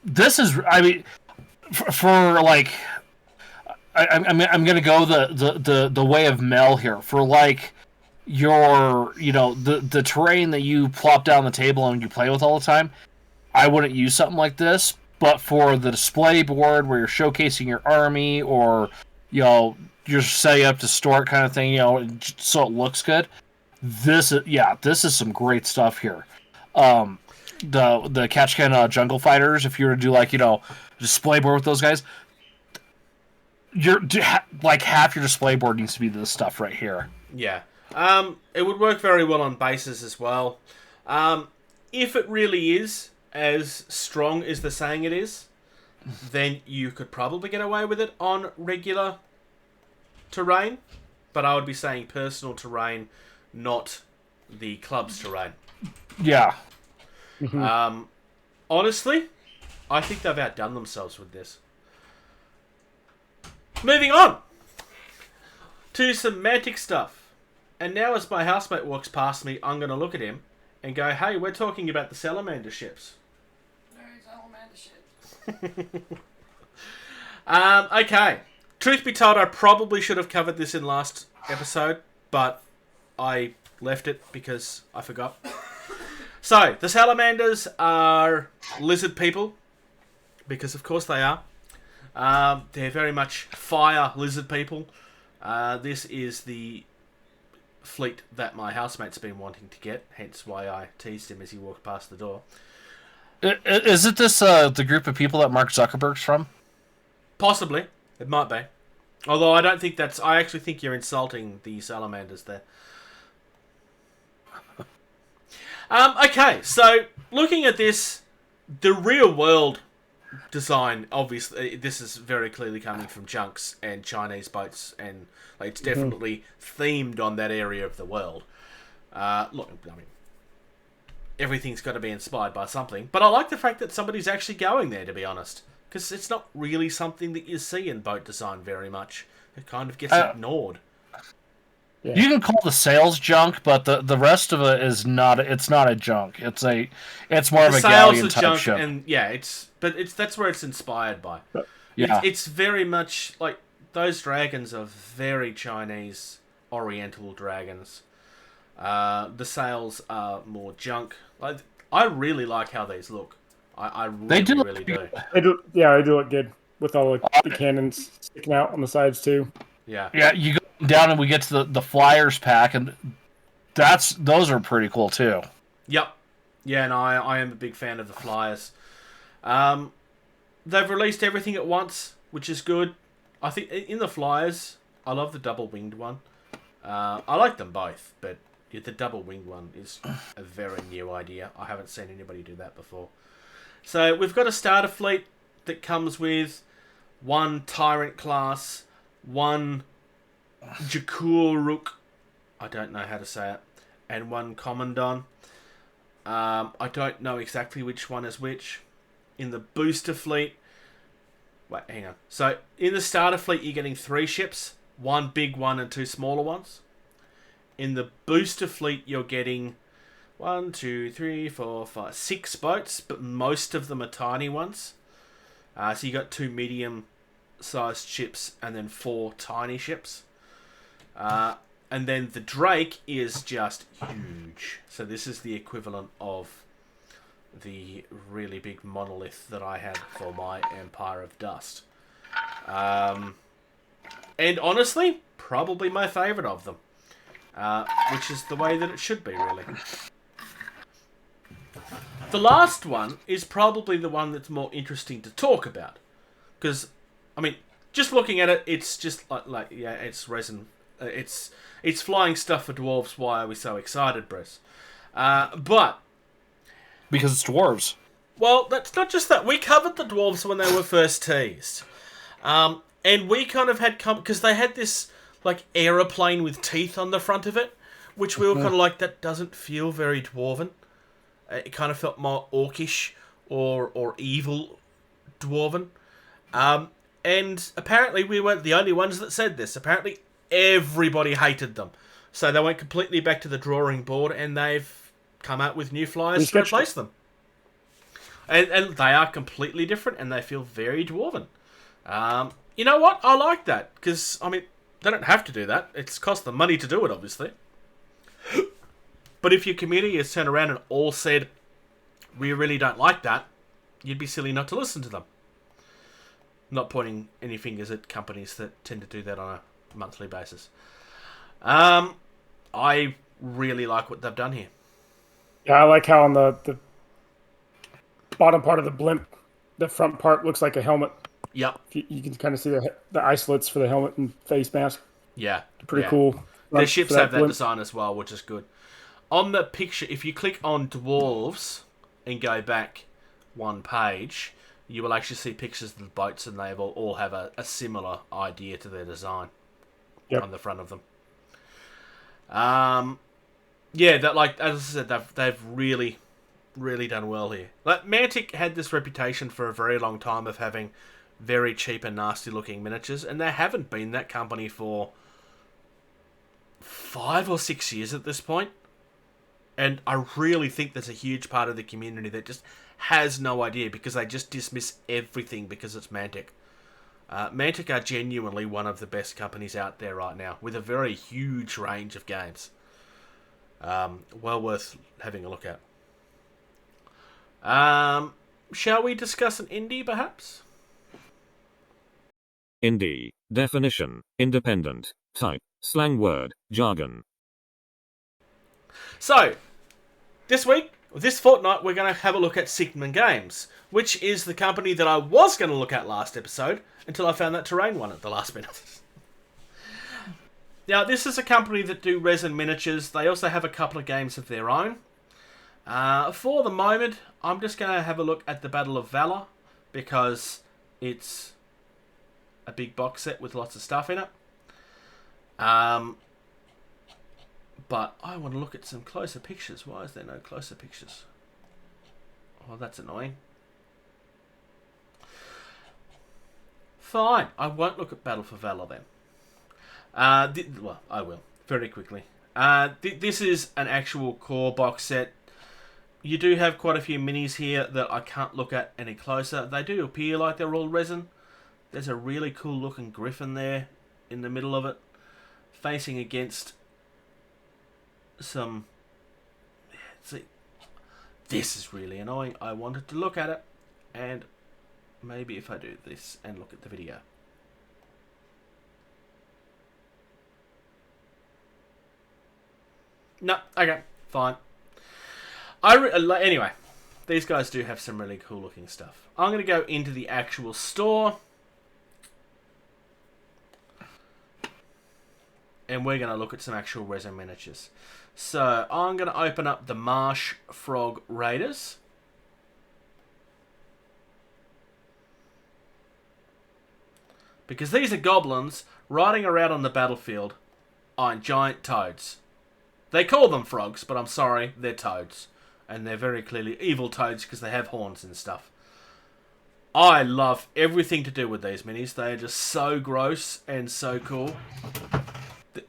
This is, for like, I'm gonna go the way of Mel here for like your the terrain that you plop down the table and you play with all the time. I wouldn't use something like this, but for the display board where you're showcasing your army or you're setting up to store it kind of thing, so it looks good. This is some great stuff here. The Kachkan Jungle Fighters, if you were to do like display board with those guys, like half your display board needs to be this stuff right here. Yeah. It would work very well on bases as well. If it really is as strong as they're saying it is, then you could probably get away with it on regular terrain. But I would be saying personal terrain, not the club's terrain. Yeah. Honestly, I think they've outdone themselves with this. Moving on to semantic stuff. And now as my housemate walks past me, I'm going to look at him and go, hey, we're talking about the salamander ships. Okay. Truth be told, I probably should have covered this in last episode, but I left it because I forgot. So, the salamanders are lizard people, because of course they are. They're very much fire lizard people. This is the fleet that my housemate's been wanting to get, hence why I teased him as he walked past the door. Is it this the group of people that Mark Zuckerberg's from? Possibly. It might be. Although I don't think that's... I actually think you're insulting the salamanders there. Okay, so looking at this, the real world design, obviously, this is very clearly coming from junks and Chinese boats, and it's definitely themed on that area of the world. Look, I mean, everything's got to be inspired by something, but I like the fact that somebody's actually going there, to be honest, because it's not really something that you see in boat design very much. It kind of gets ignored. Yeah. You can call the sails junk, but the rest of it is not. It's not a junk. It's more of a galleon type junk, ship. and yeah, that's where it's inspired by. Yeah, it's very much like those dragons are very Chinese Oriental dragons. The sails are more junk. I really like how these look. I really do. They do. Yeah, they do look good with all the cannons sticking out on the sides too. Yeah. Yeah, you go down and we get to the Flyers pack, and those are pretty cool too. Yep. Yeah, and I am a big fan of the Flyers. They've released everything at once, which is good. I think in the Flyers, I love the double-winged one. I like them both, but the double-winged one is a very new idea. I haven't seen anybody do that before. So we've got a starter fleet that comes with one Tyrant class, one Jakuruk, I don't know how to say it, and one Commandant. I don't know exactly which one is which. In the booster fleet... Wait, hang on. So, in the starter fleet, you're getting 3 ships. 1 big one and 2 smaller ones. In the booster fleet, you're getting 1, 2, 3, 4, 5, 6 boats, but most of them are tiny ones. So you got 2 medium-sized ships and then 4 tiny ships. And then the Drake is just huge. So this is the equivalent of the really big monolith that I had for my Empire of Dust. And honestly, probably my favourite of them. Which is the way that it should be, really. The last one is probably the one that's more interesting to talk about. Because, I mean, just looking at it, it's just like yeah, it's resin. It's flying stuff for dwarves. Why are we so excited, Bruce? But because it's dwarves. Well, that's not just that. We covered the dwarves when they were first teased, and we kind of had because they had this like aeroplane with teeth on the front of it, which we were kind of like, that doesn't feel very dwarven. It kind of felt more orcish or evil dwarven. And apparently we weren't the only ones that said this. Apparently everybody hated them. So they went completely back to the drawing board and they've come out with new flyers to replace them. And they are completely different and they feel very dwarven. You know what? I like that, because, I mean, they don't have to do that. It's cost them money to do it, obviously. But if your community has turned around and all said, we really don't like that, you'd be silly not to listen to them. Not pointing any fingers at companies that tend to do that on a monthly basis. I really like what they've done here. Yeah, I like how on the bottom part of the blimp, the front part looks like a helmet. Yep. You can kind of see the isolets for the helmet and face mask. Yeah. Pretty cool. Their ships have that design as well, which is good. On the picture, if you click on dwarves and go back one page, you will actually see pictures of the boats, and they all have a similar idea to their design on the front of them. Yeah, that, like, as I said, they've really, really done well here. Like, Mantic had this reputation for a very long time of having very cheap and nasty looking miniatures, and they haven't been that company for 5 or 6 years at this point. And I really think there's a huge part of the community that just has no idea, because they just dismiss everything because it's Mantic. Mantic are genuinely one of the best companies out there right now, with a very huge range of games. Well worth having a look at. Shall we discuss an Indy, perhaps? Indy. Definition. Independent. Type. Slang word. Jargon. So, this fortnight, we're going to have a look at Sigman Games, which is the company that I was going to look at last episode, until I found that Terrain one at the last minute. Now, this is a company that do Resin Miniatures. They also have a couple of games of their own. For the moment, I'm just going to have a look at the Battle of Valor, because it's a big box set with lots of stuff in it. But I want to look at some closer pictures. Why is there no closer pictures? Oh, that's annoying. Fine, I won't look at Battle for Valor then. Well, I will, very quickly. This is an actual core box set. You do have quite a few minis here that I can't look at any closer. They do appear like they're all resin. There's a really cool looking griffin there in the middle of it, facing against some... See, this is really annoying. I wanted to look at it, and maybe if I do this and look at the video. No, okay, fine. Anyway, these guys do have some really cool looking stuff. I'm going to go into the actual store, and we're going to look at some actual resin miniatures. So, I'm going to open up the Marsh Frog Raiders. Because these are goblins riding around on the battlefield on giant toads. They call them frogs, but I'm sorry, they're toads. And they're very clearly evil toads because they have horns and stuff. I love everything to do with these minis. They are just so gross and so cool.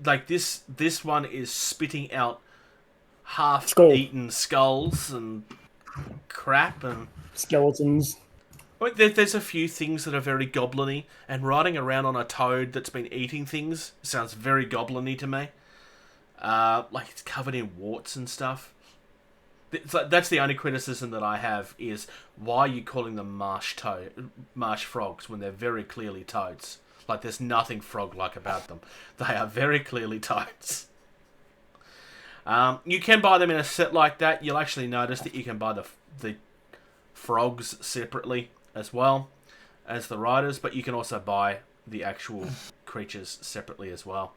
Like this one is spitting out half-eaten skulls and crap and skeletons. There's a few things that are very goblin-y, and riding around on a toad that's been eating things sounds very goblin-y to me. Like it's covered in warts and stuff. That's the only criticism that I have, is why are you calling them marsh frogs when they're very clearly toads? Like, there's nothing frog-like about them. They are very clearly toads. You can buy them in a set like that. You'll actually notice that you can buy the frogs separately as well as the riders, but you can also buy the actual creatures separately as well.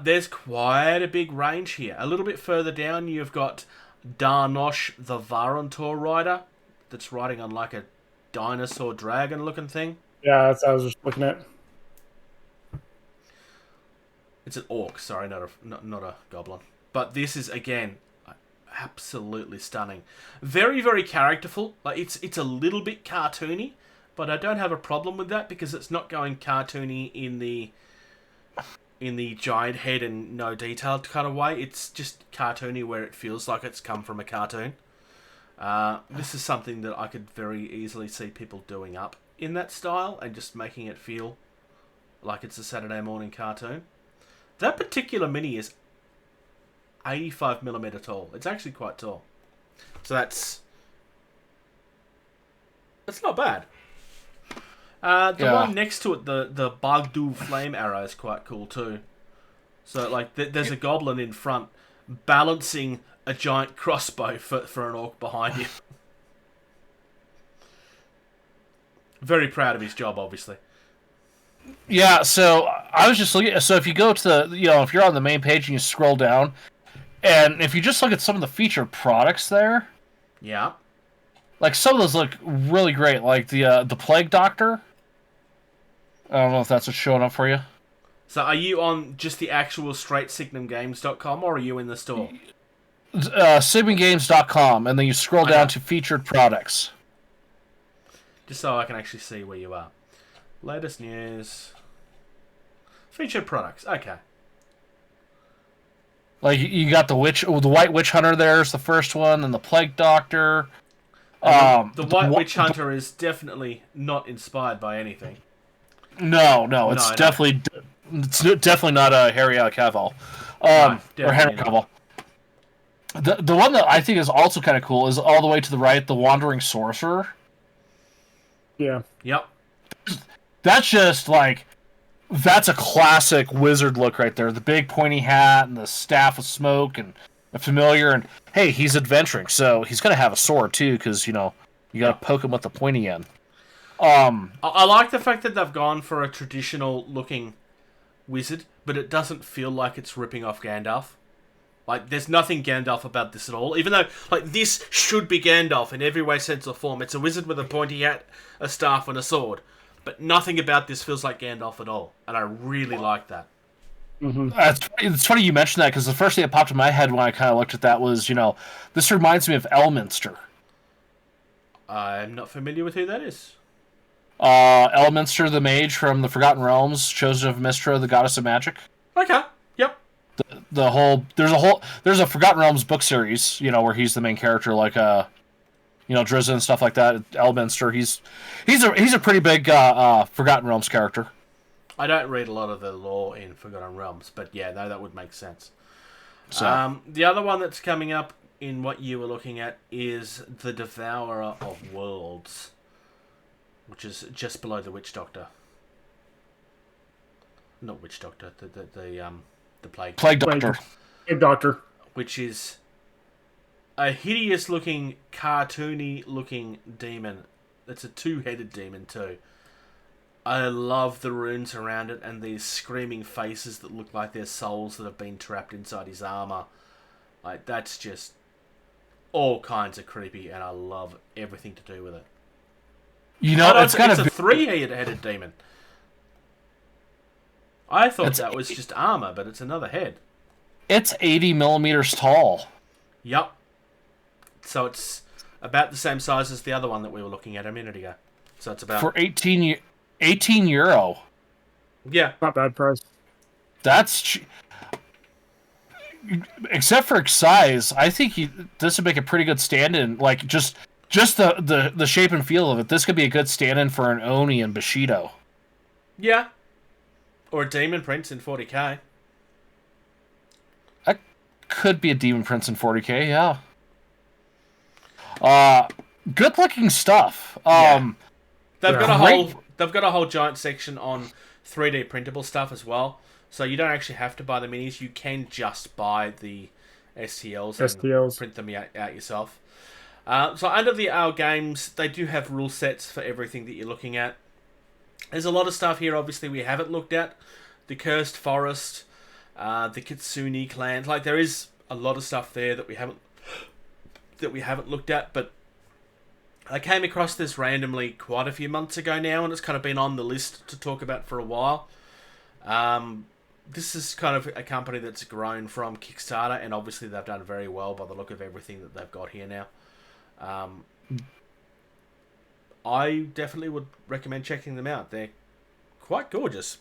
There's quite a big range here. A little bit further down, you've got Darnosh the Varantor rider that's riding on like a dinosaur dragon looking thing. Yeah, that's what I was just looking at. It's an orc, sorry, not a goblin. But this is, again, absolutely stunning. Very, very characterful. Like it's a little bit cartoony, but I don't have a problem with that because it's not going cartoony in the giant head and no detailed kind of way. It's just cartoony where it feels like it's come from a cartoon. This is something that I could very easily see people doing up in that style and just making it feel like it's a Saturday morning cartoon. That particular mini is 85mm tall. It's actually quite tall. So that's not bad. The one next to it, the Bagdu flame arrow is quite cool too. So like there's a goblin in front balancing a giant crossbow for an orc behind you. Very proud of his job, obviously. Yeah, so I was just looking. So if you go to the, if you're on the main page and you scroll down, and if you just look at some of the featured products there, yeah, like some of those look really great. Like the Plague Doctor. I don't know if that's what's showing up for you. So are you on just the actual straight SigmanGames.com, or are you in the store? SigmanGames.com, and then you scroll down to featured products. Just so I can actually see where you are. Latest news. Featured products. Okay. Like you got the White Witch Hunter. There's the first one, and the Plague Doctor. The White Witch Hunter is definitely not inspired by anything. No, it's definitely not a Harry Cavill, or Henry Cavill. The one that I think is also kind of cool is all the way to the right, the Wandering Sorcerer. Yeah. Yep. That's just like, that's a classic wizard look right there. The big pointy hat and the staff of smoke and a familiar. And hey, he's adventuring, so he's gonna have a sword too, because you gotta poke him with the pointy end. I like the fact that they've gone for a traditional looking wizard, but it doesn't feel like it's ripping off Gandalf. Like, there's nothing Gandalf about this at all. Even though, like, this should be Gandalf in every way, sense, or form. It's a wizard with a pointy hat, a staff, and a sword. But nothing about this feels like Gandalf at all. And I really like that. Mm-hmm. It's funny you mentioned that, because the first thing that popped in my head when I kind of looked at that was, this reminds me of Elminster. I'm not familiar with who that is. Elminster, the mage from the Forgotten Realms, chosen of Mystra, the goddess of magic. Okay, yep. There's a Forgotten Realms book series, where he's the main character, like Drizzt and stuff like that. Elminster, he's a pretty big Forgotten Realms character. I don't read a lot of the lore in Forgotten Realms, but yeah, no, that would make sense. So. The other one that's coming up in what you were looking at is the Devourer of Worlds, which is just below the Witch Doctor. Not Witch Doctor, the Plague Doctor. Plague Doctor. Which is a hideous-looking, cartoony-looking demon. It's a two-headed demon, too. I love the runes around it and these screaming faces that look like they're souls that have been trapped inside his armor. Like, that's just all kinds of creepy, and I love everything to do with it. It's a three-headed demon. I thought that was just armor, but it's another head. It's 80 millimeters tall. Yup. So it's about the same size as the other one that we were looking at a minute ago. So it's about... For 18 euro. Yeah. Not bad price. That's... Except for its size, I think this would make a pretty good stand-in. Like, just the shape and feel of it. This could be a good stand-in for an Oni and Bushido. Yeah. Or a Demon Prince in 40k. That could be a Demon Prince in 40k, yeah. Good looking stuff. They've got a whole giant section on 3D printable stuff as well. So you don't actually have to buy the minis. You can just buy the STLs and print them out yourself. So under the Our Games, they do have rule sets for everything that you're looking at. There's a lot of stuff here, obviously, we haven't looked at. The Cursed Forest, the Kitsune clans. Like, there is a lot of stuff there that we haven't looked at, but I came across this randomly quite a few months ago now, and it's kind of been on the list to talk about for a while. This is kind of a company that's grown from Kickstarter, and obviously they've done very well by the look of everything that they've got here now. I definitely would recommend checking them out. They're quite gorgeous.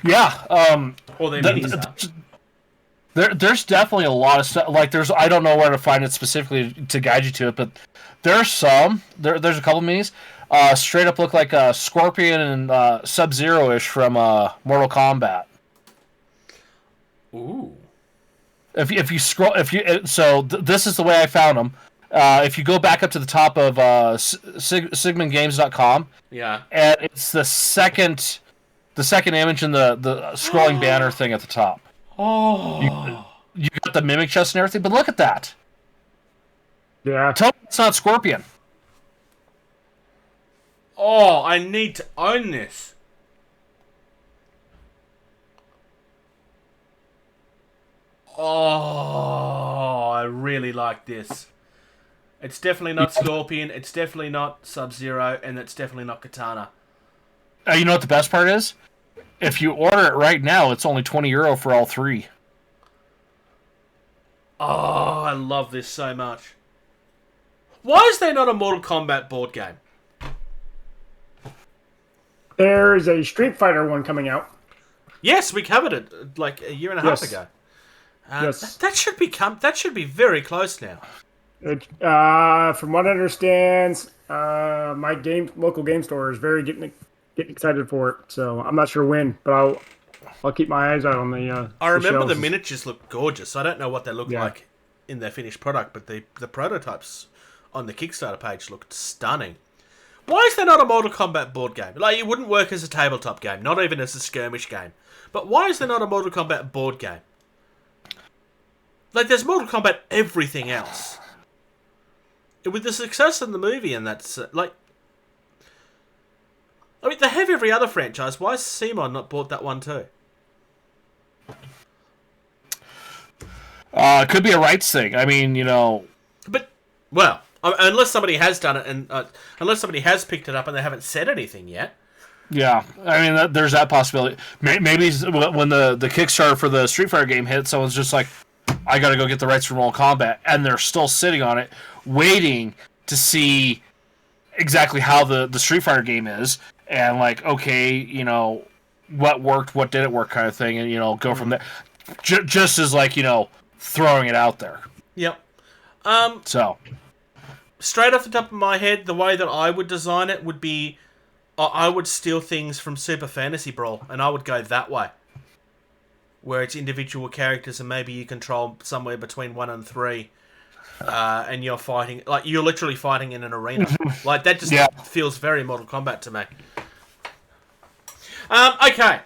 Yeah. Or their minis are. There's definitely a lot of stuff. Like, I don't know where to find it specifically to guide you to it, but there's some. There's a couple minis. Straight up look like Scorpion and Sub-Zero-ish from Mortal Kombat. Ooh. If you scroll, this is the way I found them. If you go back up to the top of SigmanGames.com, Yeah. and it's the second image in the scrolling banner thing at the top. Oh. You got the mimic chest and everything, but look at that. Yeah. Tell me it's not Scorpion. Oh, I need to own this. Oh, I really like this. It's definitely not Scorpion, it's definitely not Sub-Zero, and it's definitely not Katana. You know what the best part is? If you order it right now, it's only €20 for all three. Oh, I love this so much. Why is there not a Mortal Kombat board game? There's a Street Fighter one coming out. Yes, we covered it like a year and a half ago. Yes. That should be very close now. From what I understand, my local game store is getting excited for it. So I'm not sure when, but I'll keep my eyes out on the. I remember shelves. the miniatures look gorgeous. I don't know what they look like in their finished product, but the prototypes on the Kickstarter page looked stunning. Why is there not a Mortal Kombat board game? Like, it wouldn't work as a tabletop game, not even as a skirmish game. But why is there not a Mortal Kombat board game? Like, there's Mortal Kombat everything else. With the success of the movie, and that's, like... I mean, they have every other franchise. Why has Simon not bought that one too? It could be a rights thing. I mean, But, well, unless somebody has done it, and unless somebody has picked it up and they haven't said anything yet. Yeah, I mean, there's that possibility. Maybe when the Kickstarter for the Street Fighter game hit, someone's just like, I gotta go get the rights for Mortal Kombat, and they're still sitting on it, waiting to see exactly how the Street Fighter game is, and like, okay, what worked, what didn't work, kind of thing, and go from there. Just as like throwing it out there. Yep. So, straight off the top of my head, the way that I would design it would be, I would steal things from Super Fantasy Brawl, and I would go that way, where it's individual characters, and maybe you control somewhere between 1 and 3, and you're fighting, like, you're literally fighting in an arena. Like, that just feels very Mortal Kombat to me. Okay.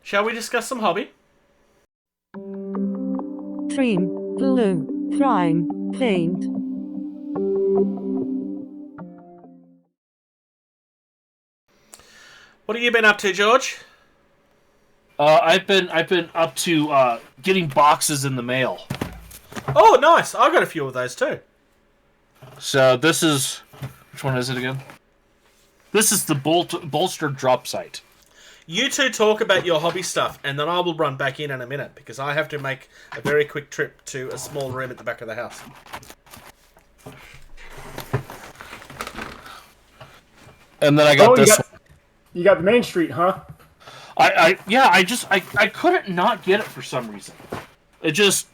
Shall we discuss some hobby? Cream, glue, prime, paint. What have you been up to, George? I've been up to getting boxes in the mail. Oh, nice. I got a few of those too. So this is, which one is it again? This is the bolster drop site. You two talk about your hobby stuff, and then I will run back in a minute, because I have to make a very quick trip to a small room at the back of the house. And then I got this one. You got the Main Street, huh? I couldn't not get it for some reason. It just...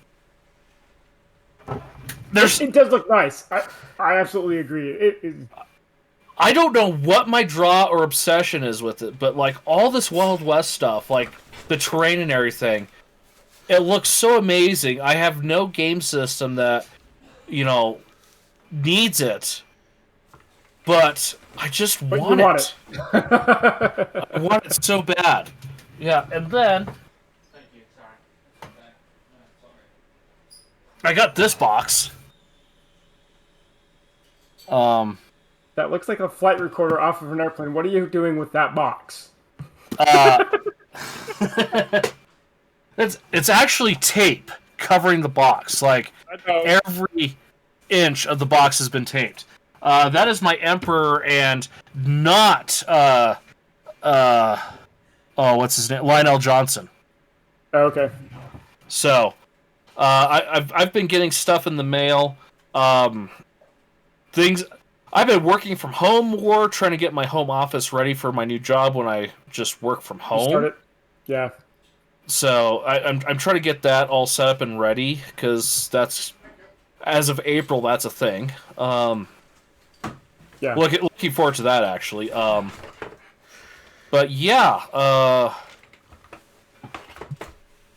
It does look nice. I absolutely agree. I don't know what my draw or obsession is with it, but like all this Wild West stuff, like the terrain and everything, it looks so amazing. I have no game system that, needs it, but I just want it. I want it so bad. Yeah, and then I got this box. That looks like a flight recorder off of an airplane. What are you doing with that box? It's actually tape covering the box. Like, every inch of the box has been taped. That is my Emperor and not what's his name? Lionel Johnson. Okay. So, I've been getting stuff in the mail. Things. I've been working from home more, trying to get my home office ready for my new job when I just work from home. Start it. Yeah. So I'm trying to get that all set up and ready because that's as of April that's a thing. Yeah. Looking forward to that actually. But yeah, I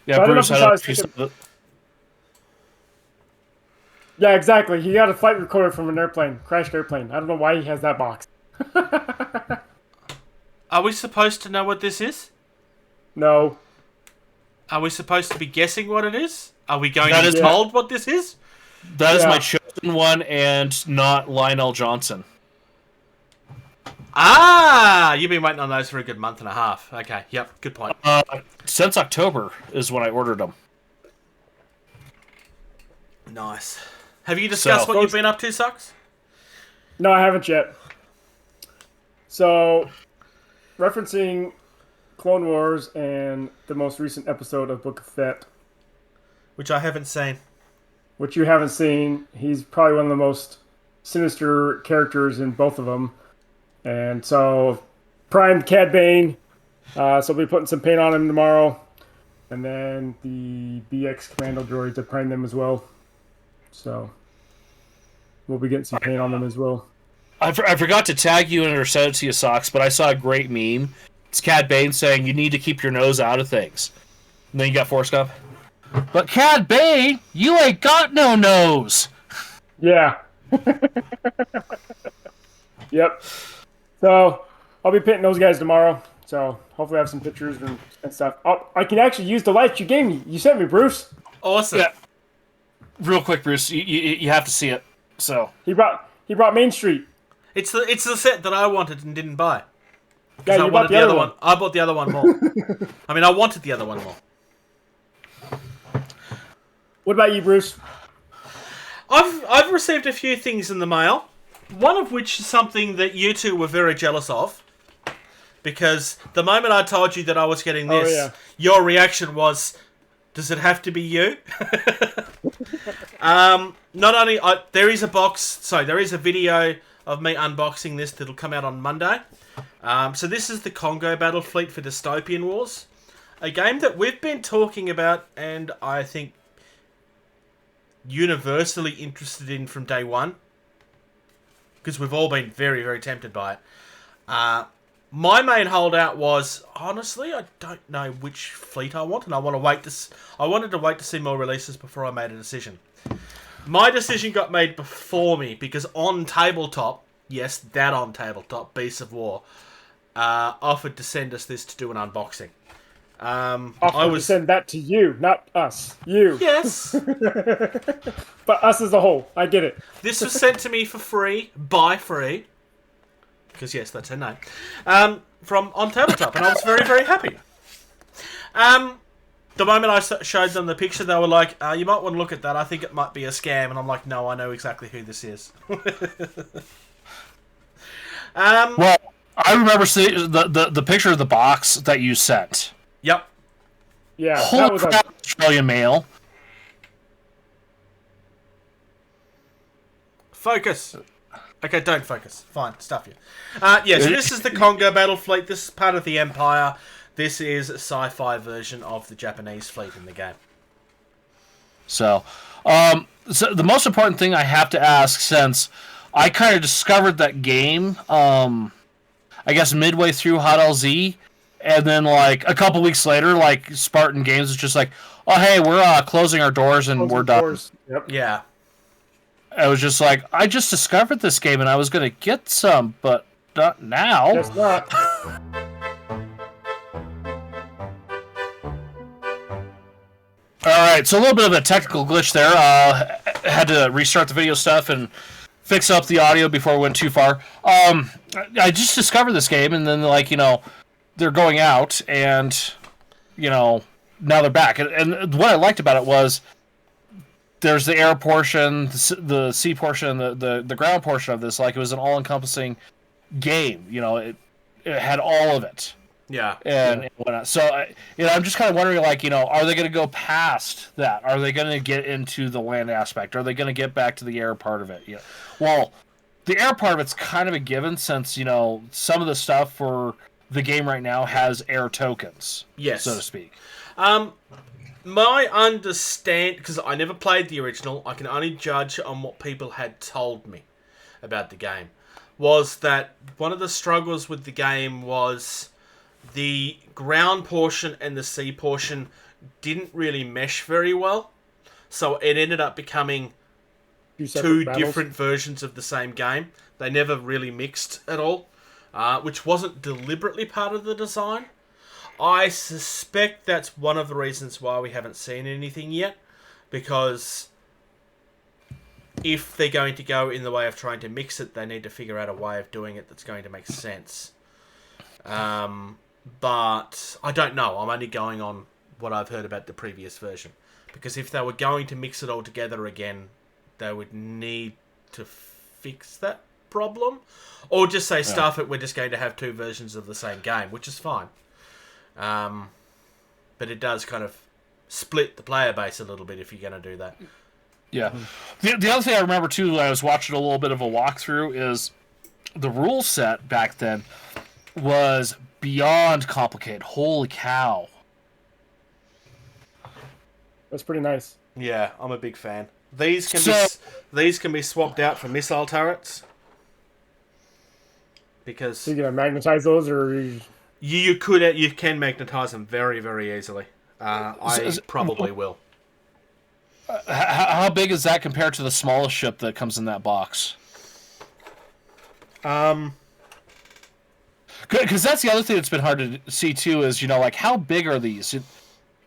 don't know Bruce. if you saw his ticket. Yeah, exactly. He got a flight recorder from an airplane, crashed airplane. I don't know why he has that box. Are we supposed to know what this is? No. Are we supposed to be guessing what it is? Are we going That to is be told what this is? That is my chosen one, and not Lionel Johnson. Ah, you've been waiting on those for a good month and a half. Okay, yep, good point. Since October is when I ordered them. Nice. Have you discussed what you've been up to, Sucks? No, I haven't yet. So, referencing Clone Wars and the most recent episode of Book of Fett, which I haven't seen. Which you haven't seen. He's probably one of the most sinister characters in both of them. And so, primed Cad Bane. So we'll be putting some paint on him tomorrow. And then the BX Commando droids, I primed them as well. So, we'll be getting some paint on them as well. I forgot to tag you in or send it to you, Socks, but I saw a great meme. It's Cad Bane saying, you need to keep your nose out of things. And then you got Force Cup. But Cad Bane, you ain't got no nose. Yeah. Yep. So, I'll be painting those guys tomorrow. So, hopefully I have some pictures and stuff. I can actually use the lights you gave me. You sent me, Bruce. Awesome. Yeah. Real quick, Bruce, you have to see it. So He brought Main Street. It's the set that I wanted and didn't buy. Yeah, you bought the other one. I bought the other one more. I mean, I wanted the other one more. What about you, Bruce? I've received a few things in the mail. One of which is something that you two were very jealous of. Because the moment I told you that I was getting this, your reaction was, does it have to be you? Not only... there is a video of me unboxing this that'll come out on Monday. So this is the Congo Battle Fleet for Dystopian Wars. A game that we've been talking about and I think universally interested in from day one. Because we've all been very, very tempted by it. My main holdout was, honestly, I don't know which fleet I want, and I wanted to wait to see more releases before I made a decision. My decision got made before me, because on tabletop, yes, that on tabletop, Beasts of War, offered to send us this to do an unboxing. I would send that to you, not us. You. Yes. But us as a whole. I get it. This was sent to me for free, by free. Because, yes, that's her name. From on tabletop, and I was very, very happy. The moment I showed them the picture, they were like, you might want to look at that. I think it might be a scam. And I'm like, no, I know exactly who this is. well, I remember seeing the picture of the box that you sent. Yep. Yeah. Holy crap, Australian mail. Focus. Okay, don't focus. Fine, stuff you. Yeah, so this is the Congo Battle Fleet. This is part of the Empire. This is a sci-fi version of the Japanese fleet in the game. So the most important thing I have to ask, since I kind of discovered that game, I guess midway through Hot LZ, and then like a couple weeks later, like Spartan Games was just like, oh hey, we're closing our doors and we're done. Yep. Yeah. I was just like, I just discovered this game and I was gonna get some, but not now. Guess not. Alright, so a little bit of a technical glitch there. Had to restart the video stuff and fix up the audio before we went too far. I just discovered this game, and then, like, you know, they're going out, and, you know, now they're back. And what I liked about it was there's the air portion, the sea portion, the ground portion of this. Like, it was an all-encompassing game. You know, it had all of it. Yeah. And whatnot. So, you know, I'm just kind of wondering, like, you know, are they going to go past that? Are they going to get into the land aspect? Are they going to get back to the air part of it? Yeah. Well, the air part of it's kind of a given, since, you know, some of the stuff for the game right now has air tokens, yes, so to speak. My understand, because I never played the original, I can only judge on what people had told me about the game, was that one of the struggles with the game was the ground portion and the sea portion didn't really mesh very well. So it ended up becoming two different versions of the same game. They never really mixed at all, which wasn't deliberately part of the design. I suspect that's one of the reasons why we haven't seen anything yet, because if they're going to go in the way of trying to mix it, they need to figure out a way of doing it that's going to make sense. But I don't know. I'm only going on what I've heard about the previous version. Because if they were going to mix it all together again, they would need to fix that problem. Or just say, stuff it, we're just going to have two versions of the same game, which is fine. But it does kind of split the player base a little bit if you're going to do that. Yeah. The other thing I remember, too, when I was watching a little bit of a walkthrough, is the rule set back then was beyond complicated. Holy cow. That's pretty nice. Yeah, I'm a big fan. These can be swapped out for missile turrets. Because so you gonna magnetize those, or you can magnetize them very, very easily. I probably will. How big is that compared to the smallest ship that comes in that box? Because that's the other thing that's been hard to see too. Is like how big are these?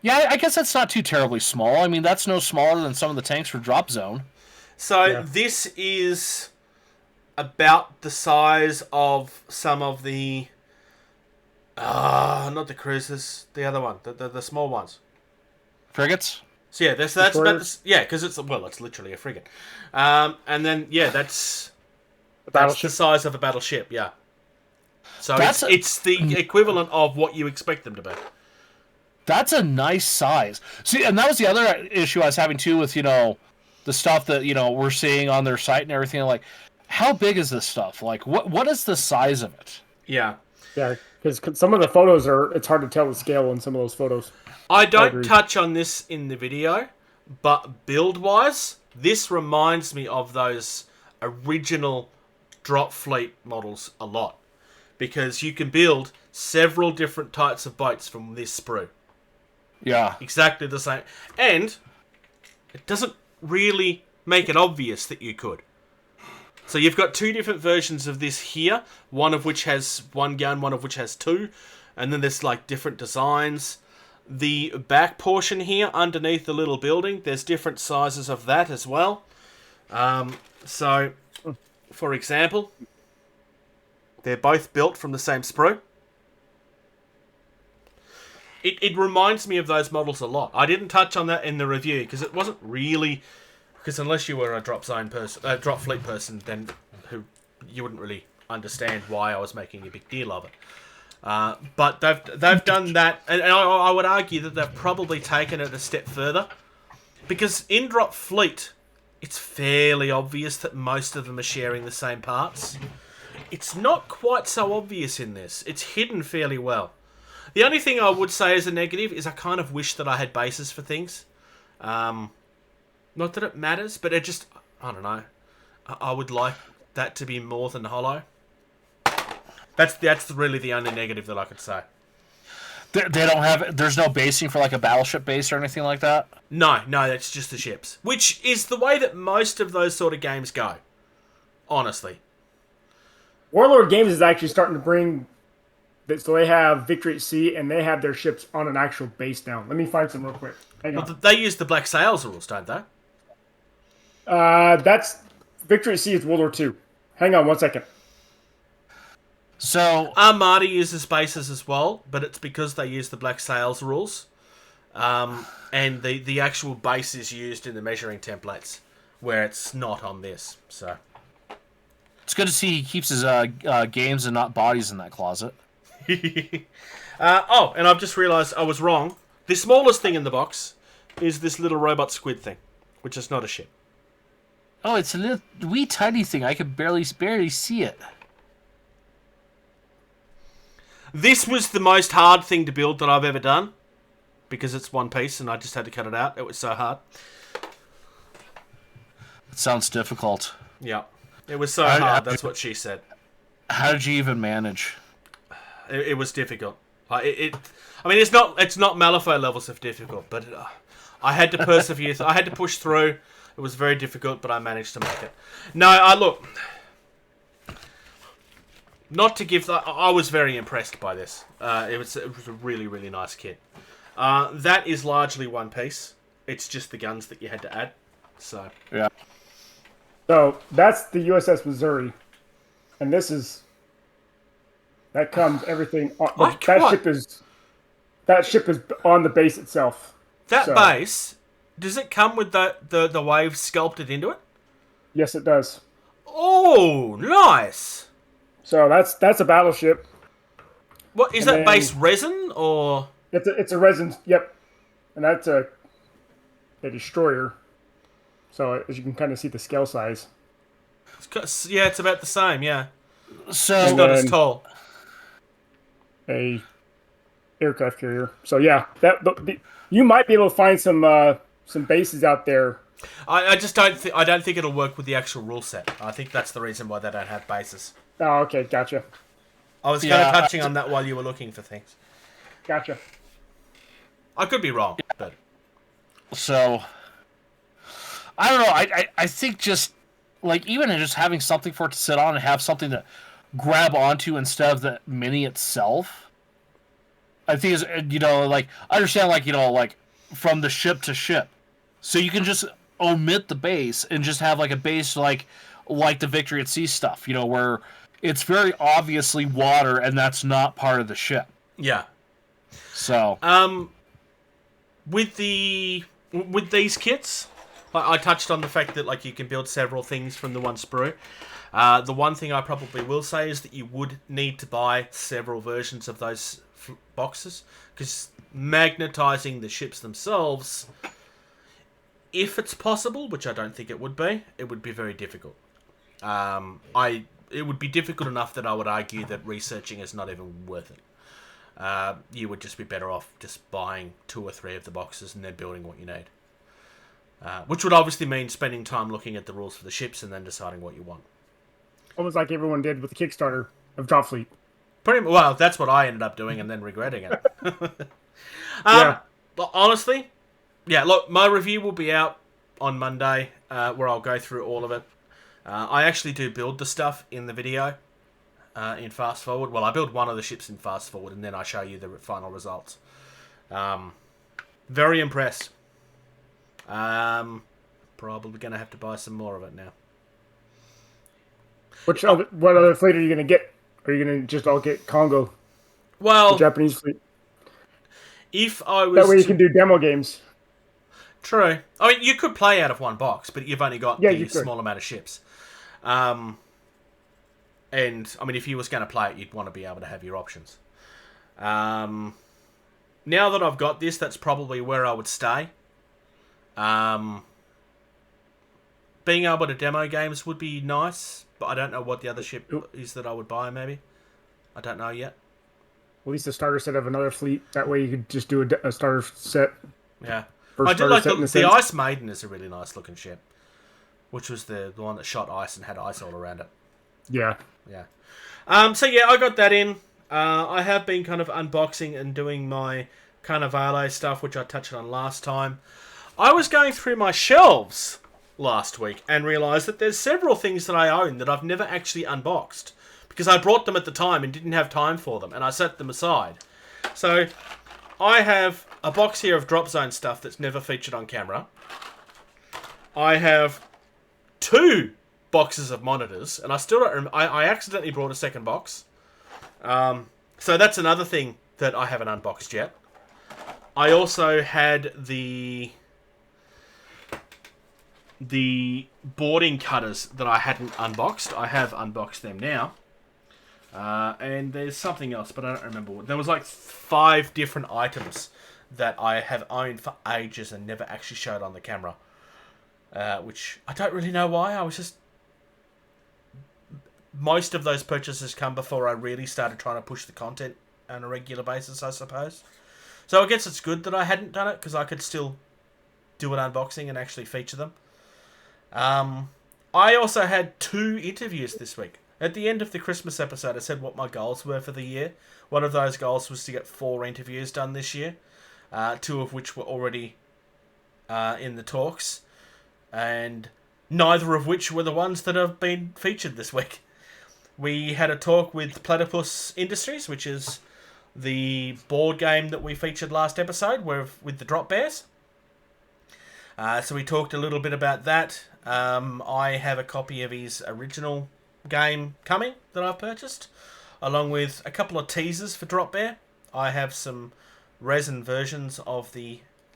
Yeah, I guess that's not too terribly small. I mean, that's no smaller than some of the tanks for Drop Zone. So this is about the size of some of the... not the cruisers. The other one. The small ones. Frigates? So yeah, that's about... because it's literally a frigate. And then, that's the size of a battleship, yeah. So it's the equivalent of what you expect them to be. That's a nice size. See, and that was the other issue I was having too with, the stuff that, we're seeing on their site and everything. Like, how big is this stuff? Like, what is the size of it? Yeah. Yeah, because some of the photos it's hard to tell the scale in some of those photos. I don't touch on this in the video, but build-wise, this reminds me of those original drop fleet models a lot. Because you can build several different types of boats from this sprue. Yeah. Exactly the same. And it doesn't really make it obvious that you could. So you've got two different versions of this here. One of which has one gun, one of which has two. And then there's different designs. The back portion here, underneath the little building, there's different sizes of that as well. So, for example, they're both built from the same sprue. It reminds me of those models a lot. I didn't touch on that in the review because it wasn't really... Because unless you were a drop fleet person, then you wouldn't really understand why I was making a big deal of it. But they've done that, and I would argue that they've probably taken it a step further. Because in drop fleet, it's fairly obvious that most of them are sharing the same parts. It's not quite so obvious in this. It's hidden fairly well. The only thing I would say as a negative is I kind of wish that I had bases for things. Not that it matters, but it just... I don't know. I would like that to be more than hollow. That's really the only negative that I could say. They don't have... There's no basing for a battleship base or anything like that? No, it's just the ships. Which is the way that most of those sort of games go. Honestly. Warlord Games is actually starting to bring... So they have Victory at Sea, and they have their ships on an actual base now. Let me find some real quick. Hang on. Well, they use the Black Sails rules, don't they? That's... Victory at Sea is World War II. Hang on 1 second. So... Armada uses bases as well, but it's because they use the Black Sails rules. And the actual base is used in the measuring templates, where it's not on this, so... It's good to see he keeps his games and not bodies in that closet. And I've just realised I was wrong. The smallest thing in the box is this little robot squid thing, which is not a ship. Oh, it's a little wee tiny thing. I can barely see it. This was the most hard thing to build that I've ever done. because it's one piece and I just had to cut it out. It was so hard. It sounds difficult. Yeah. It was so hard, that's what she said. How did you even manage? It was difficult. I mean, it's not Malifaux levels of difficult, but I had to persevere. I had to push through. It was very difficult, but I managed to make it. No, look. Not to give... I was very impressed by this. It was a really, really nice kit. That is largely one piece. It's just the guns that you had to add. So... Yeah. So, that's the USS Missouri. And this is... That comes everything... That ship is on the base itself. That base... Does it come with the waves sculpted into it? Yes, it does. Oh, nice! So that's a battleship. What is that base resin or? It's a resin. Yep, and that's a destroyer. So as you can kind of see the scale size. Yeah, it's about the same. Yeah, So it's not as tall. A aircraft carrier. So yeah, you might be able to find some bases out there. I just don't think it'll work with the actual rule set. I think that's the reason why they don't have bases. Oh, okay, gotcha. I was kind of touching on that while you were looking for things. Gotcha. I could be wrong, but so I don't know. I think just like even just having something for it to sit on and have something to grab onto instead of the mini itself. I think is like I understand like from the ship to ship, so you can just omit the base and just have like a base like the Victory at Sea stuff, where it's very obviously water and that's not part of the ship. Yeah. So with these kits, I touched on the fact that like you can build several things from the one sprue. The one thing I probably will say is that you would need to buy several versions of those boxes, because magnetizing the ships themselves, if it's possible, which I don't think it would be very difficult. It would be difficult enough that I would argue that researching is not even worth it. You would just be better off just buying 2 or 3 of the boxes and then building what you need. Which would obviously mean spending time looking at the rules for the ships and then deciding what you want. Almost like everyone did with the Kickstarter of Drop Fleet. Well, that's what I ended up doing and then regretting it. Yeah. But honestly, yeah, look, my review will be out on Monday, where I'll go through all of it. I actually do build the stuff in the video, in Fast Forward. Well, I build one of the ships in Fast Forward, and then I show you the final results. Very impressed. Probably going to have to buy some more of it now. What other fleet are you going to get? Are you going to just all get Congo? Well, the Japanese fleet. If I was that way you can do demo games. True. I mean, you could play out of one box, but you've only got the small amount of ships. And, I mean, if you was going to play it, you'd want to be able to have your options. Now that I've got this, that's probably where I would stay. Being able to demo games would be nice, but I don't know what the other ship is that I would buy, maybe. I don't know yet. At least a starter set of another fleet. That way you could just do a starter set. Yeah. I do like the Ice Maiden is a really nice looking ship, which was the one that shot ice and had ice all around it. Yeah. Yeah. So yeah, I got that in. I have been kind of unboxing and doing my Carnevale stuff, which I touched on last time. I was going through my shelves last week and realised that there's several things that I own that I've never actually unboxed, because I brought them at the time and didn't have time for them, and I set them aside. So I have a box here of Drop Zone stuff that's never featured on camera. I have 2 boxes of monitors, and I still don't I accidentally brought a second box. So that's another thing that I haven't unboxed yet. I also had the boarding cutters that I hadn't unboxed. I have unboxed them now. And there's something else, but I don't remember what. There was like 5 different items that I have owned for ages and never actually showed on the camera. Which I don't really know why. I was just... Most of those purchases come before I really started trying to push the content on a regular basis, I suppose. So I guess it's good that I hadn't done it, because I could still do an unboxing and actually feature them. I also had 2 interviews this week. At the end of the Christmas episode, I said what my goals were for the year. One of those goals was to get 4 interviews done this year, 2 of which were already in the talks, and neither of which were the ones that have been featured this week. We had a talk with Platypus Industries, which is the board game that we featured last episode with the Drop Bears. So we talked a little bit about that. I have a copy of his original game coming that I've purchased, along with a couple of teasers for Drop Bear. I have some resin versions of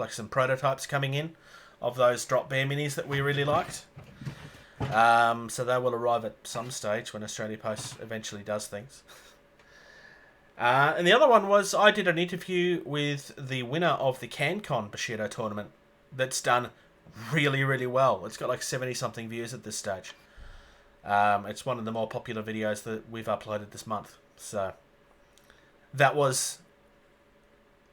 some prototypes coming in of those Drop Bear minis that we really liked. So they will arrive at some stage when Australia Post eventually does things. And the other one was I did an interview with the winner of the CanCon Bushido tournament that's done really, really well. It's got like 70-something views at this stage. It's one of the more popular videos that we've uploaded this month. So that was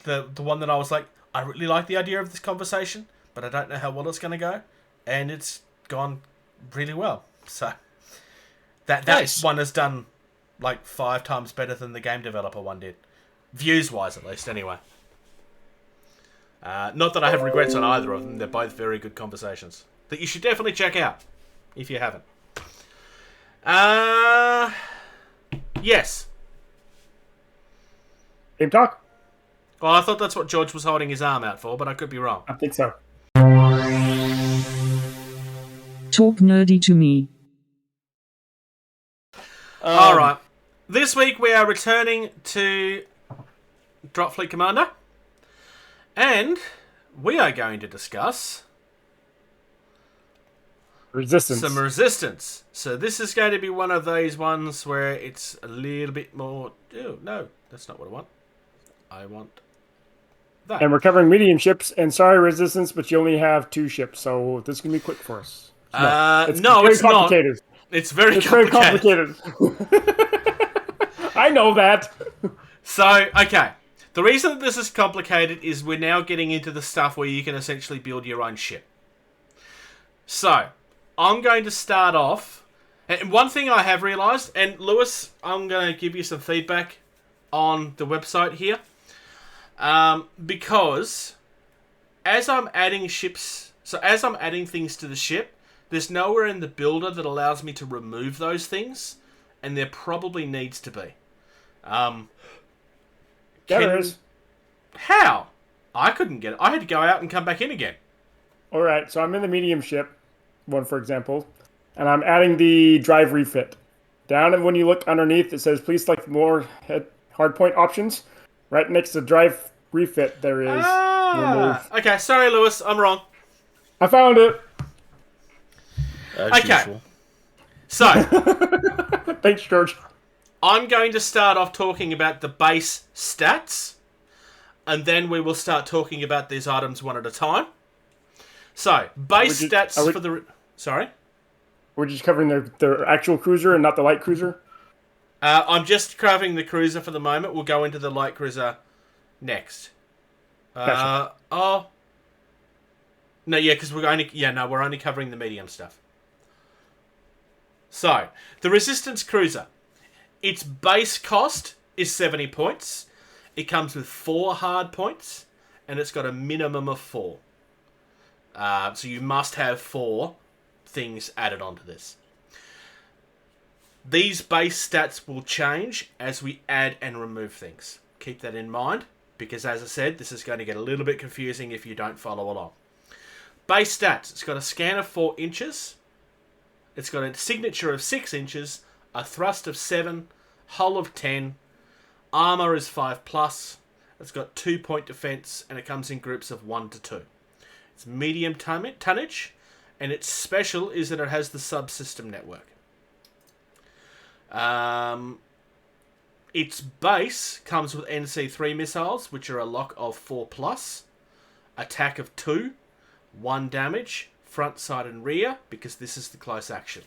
the one that I was like, I really like the idea of this conversation, but I don't know how well it's going to go. And it's gone really well. So that Nice. one has done like 5 times better than the game developer one did. Views-wise, at least, anyway. Not that I have regrets on either of them. They're both very good conversations that you should definitely check out if you haven't. Yes. Game talk? Well, I thought that's what George was holding his arm out for, but I could be wrong. I think so. Talk nerdy to me. All right. This week we are returning to Drop Fleet Commander, and we are going to discuss Resistance. some resistance. So this is going to be one of those ones where it's a little bit more... Oh, no, that's not what I want. I want that. And we're covering medium ships, and sorry, Resistance, but you only have 2 ships, so this is going to be quick for us. It's very complicated. not. It's very It's very complicated. complicated. I know that. So, okay. The reason that this is complicated is we're now getting into the stuff where you can essentially build your own ship. So, I'm going to start off... And one thing I have realised, and Lewis, I'm going to give you some feedback on the website here. Because as I'm adding ships... So, as I'm adding things to the ship, there's nowhere in the builder that allows me to remove those things. And there probably needs to be. There is. How? I couldn't get it. I had to go out and come back in again. All right, so I'm in the medium ship, one for example, and I'm adding the drive refit. Down, and when you look underneath, it says please select more hardpoint options. Right next to drive refit, there is remove. Okay, sorry, Lewis, I'm wrong. I found it. Okay. Usual. So, Thanks, George. I'm going to start off talking about the base stats, and then we will start talking about these items one at a time. So, base stats for the... Sorry? We're just covering the actual cruiser and not the light cruiser? I'm just covering the cruiser for the moment. We'll go into the light cruiser next. Gotcha. No, yeah, because we're only covering the medium stuff. So, the Resistance Cruiser. Its base cost is 70 points. It comes with 4 hard points, and it's got a minimum of 4. So you must have 4 things added onto this. These base stats will change as we add and remove things. Keep that in mind, because as I said, this is going to get a little bit confusing if you don't follow along. Base stats. It's got a scan of 4 inches. It's got a signature of 6 inches. A thrust of 7, hull of 10, armor is 5+, it's got 2-point defense, and it comes in groups of 1 to 2. It's medium tonnage, and its special is that it has the subsystem network. Its base comes with NC3 missiles, which are a lock of 4+, attack of 2, 1 damage, front, side, and rear, because this is the close action.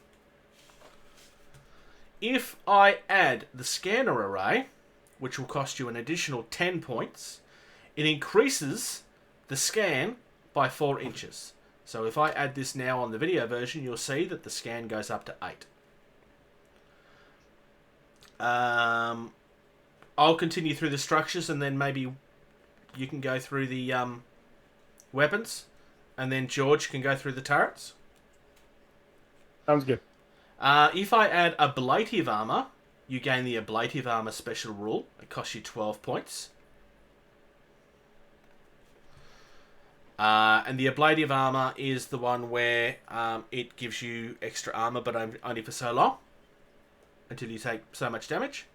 If I add the scanner array, which will cost you an additional 10 points, It increases the scan by 4 inches. So if I add this now on the video version, you'll see that the scan goes up to 8. I'll continue through the structures, and then maybe you can go through the weapons, and then George can go through the turrets. Sounds good. If I add Ablative Armor, you gain the Ablative Armor special rule. It costs you 12 points. And the Ablative Armor is the one where it gives you extra armor, but only for so long, until you take so much damage.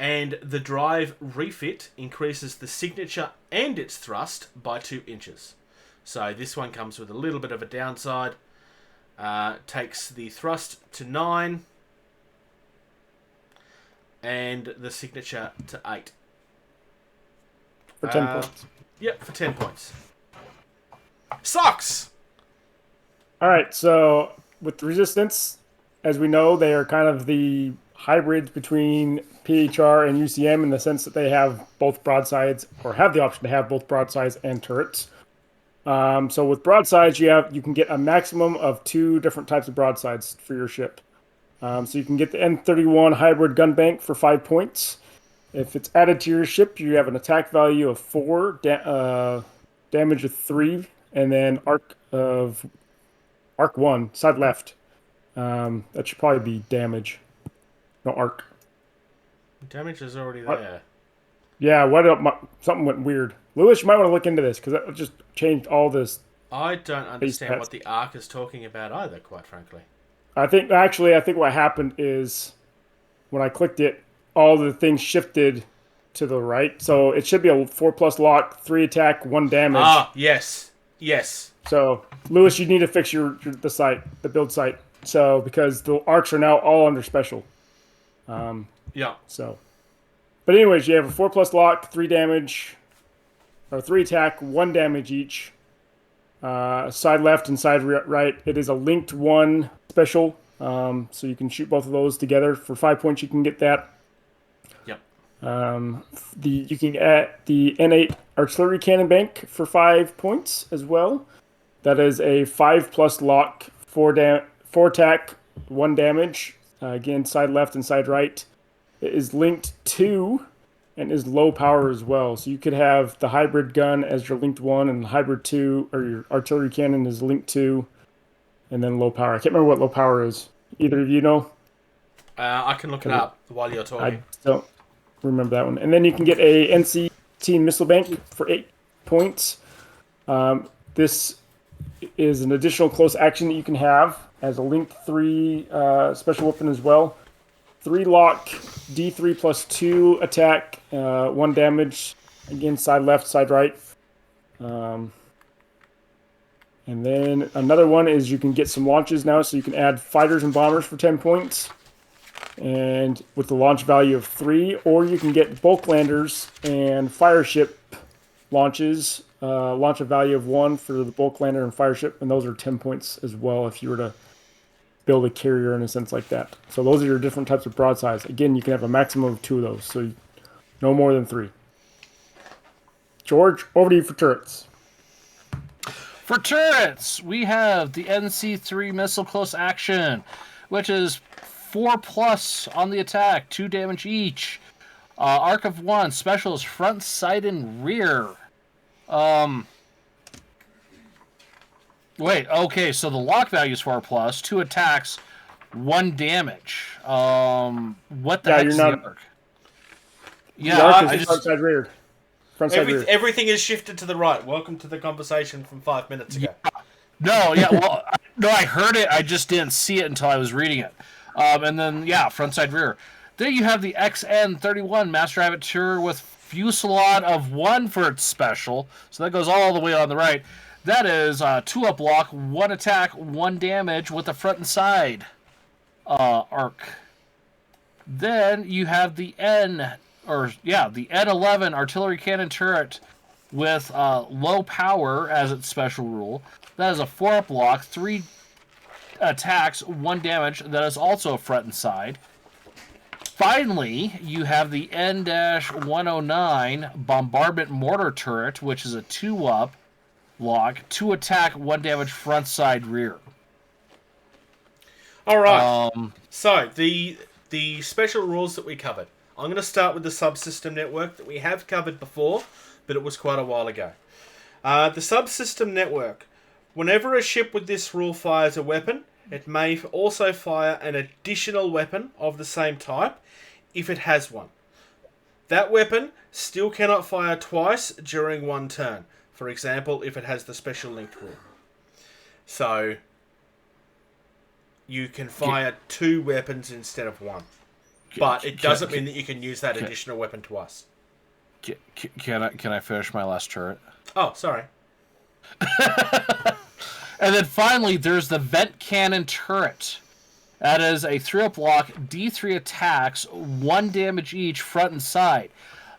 And the Drive Refit increases the signature and its thrust by 2 inches. So this one comes with a little bit of a downside. Takes the thrust to 9 and the signature to 8. For 10 points. Yep, for 10 points. Sucks! Alright, so with Resistance, as we know, they are kind of the hybrids between PHR and UCM in the sense that they have both broadsides, or have the option to have both broadsides and turrets. So with broadsides, you can get a maximum of 2 different types of broadsides for your ship. So you can get the N31 hybrid gun bank for 5 points. If it's added to your ship, you have an attack value of 4, damage of 3, and then arc 1, side left. That should probably be damage. No arc. Damage is already there. Yeah, something went weird. Lewis, you might want to look into this, because that just changed all this. I don't understand what the arc is talking about either, quite frankly. I think what happened is when I clicked it, all the things shifted to the right. So it should be a 4+ lock, 3 attack, 1 damage. Ah, yes. Yes. So, Lewis, you need to fix the build site. So, because the arcs are now all under special. Yeah. So, but anyways, you have a 4+ lock, 3 damage, or 3 attack, 1 damage each. Side left and side right. It is a linked 1 special. So you can shoot both of those together. For 5 points, you can get that. Yep. You can add the N8 artillery cannon bank for 5 points as well. That is a 5+ lock, 4 attack, 1 damage. Again, side left and side right. It is linked 2 and is low power as well. So you could have the hybrid gun as your linked 1 and hybrid 2, or your artillery cannon is linked 2, and then low power. I can't remember what low power is. Either of you know? I can look it up while you're talking. I don't remember that one. And then you can get a Nct Missile Bank for 8 points. This is an additional close action that you can have as a linked 3 special weapon as well. 3 lock, D3 plus 2 attack, 1 damage. Again, side left, side right. And then another one is you can get some launches now, so you can add fighters and bombers for 10 points. And with the launch value of 3, or you can get bulk landers and fire ship launches, launch a value of 1 for the bulk lander and fire ship, and those are 10 points as well if you were to build a carrier in a sense like that. So those are your different types of broadsides. Again, you can have a maximum of 2 of those, so no more than 3. George, over to you for turrets. For turrets, we have the NC3 Missile Close Action, which is 4+ on the attack, 2 damage each. Arc of 1, specials front, side, and rear. Wait, okay, so the lock value is 4+, 2 attacks, 1 damage. What the heck is the arc? Yeah, the arc is front, side, rear. Everything is shifted to the right. Welcome to the conversation from 5 minutes ago. Yeah. No, I heard it. I just didn't see it until I was reading it. And then, front, side, rear. Then you have the XN31 Master Avatar with Fusillade of 1 for its special. So that goes all the way on the right. That is 2 up block, 1 attack, 1 damage with the front and side arc. Then you have the N11 artillery cannon turret with low power as its special rule. That is a 4 up block, 3 attacks, 1 damage. That is also front and side. Finally, you have the N-109 Bombardment Mortar Turret, which is a 2-up lock, 2 attack, 1 damage front, side, rear. All right. So the special rules that we covered. I'm going to start with the subsystem network that we have covered before, but it was quite a while ago. The subsystem network. Whenever a ship with this rule fires a weapon, it may also fire an additional weapon of the same type if it has one. That weapon still cannot fire twice during one turn. For example, if it has the special linked rule. So, you can fire 2 weapons instead of 1. But it doesn't mean that you can use that additional weapon twice. Can I finish my last turret? Oh, sorry. And then finally, there's the Vent Cannon Turret. That is a 3-up lock, D3 attacks, 1 damage each, front and side.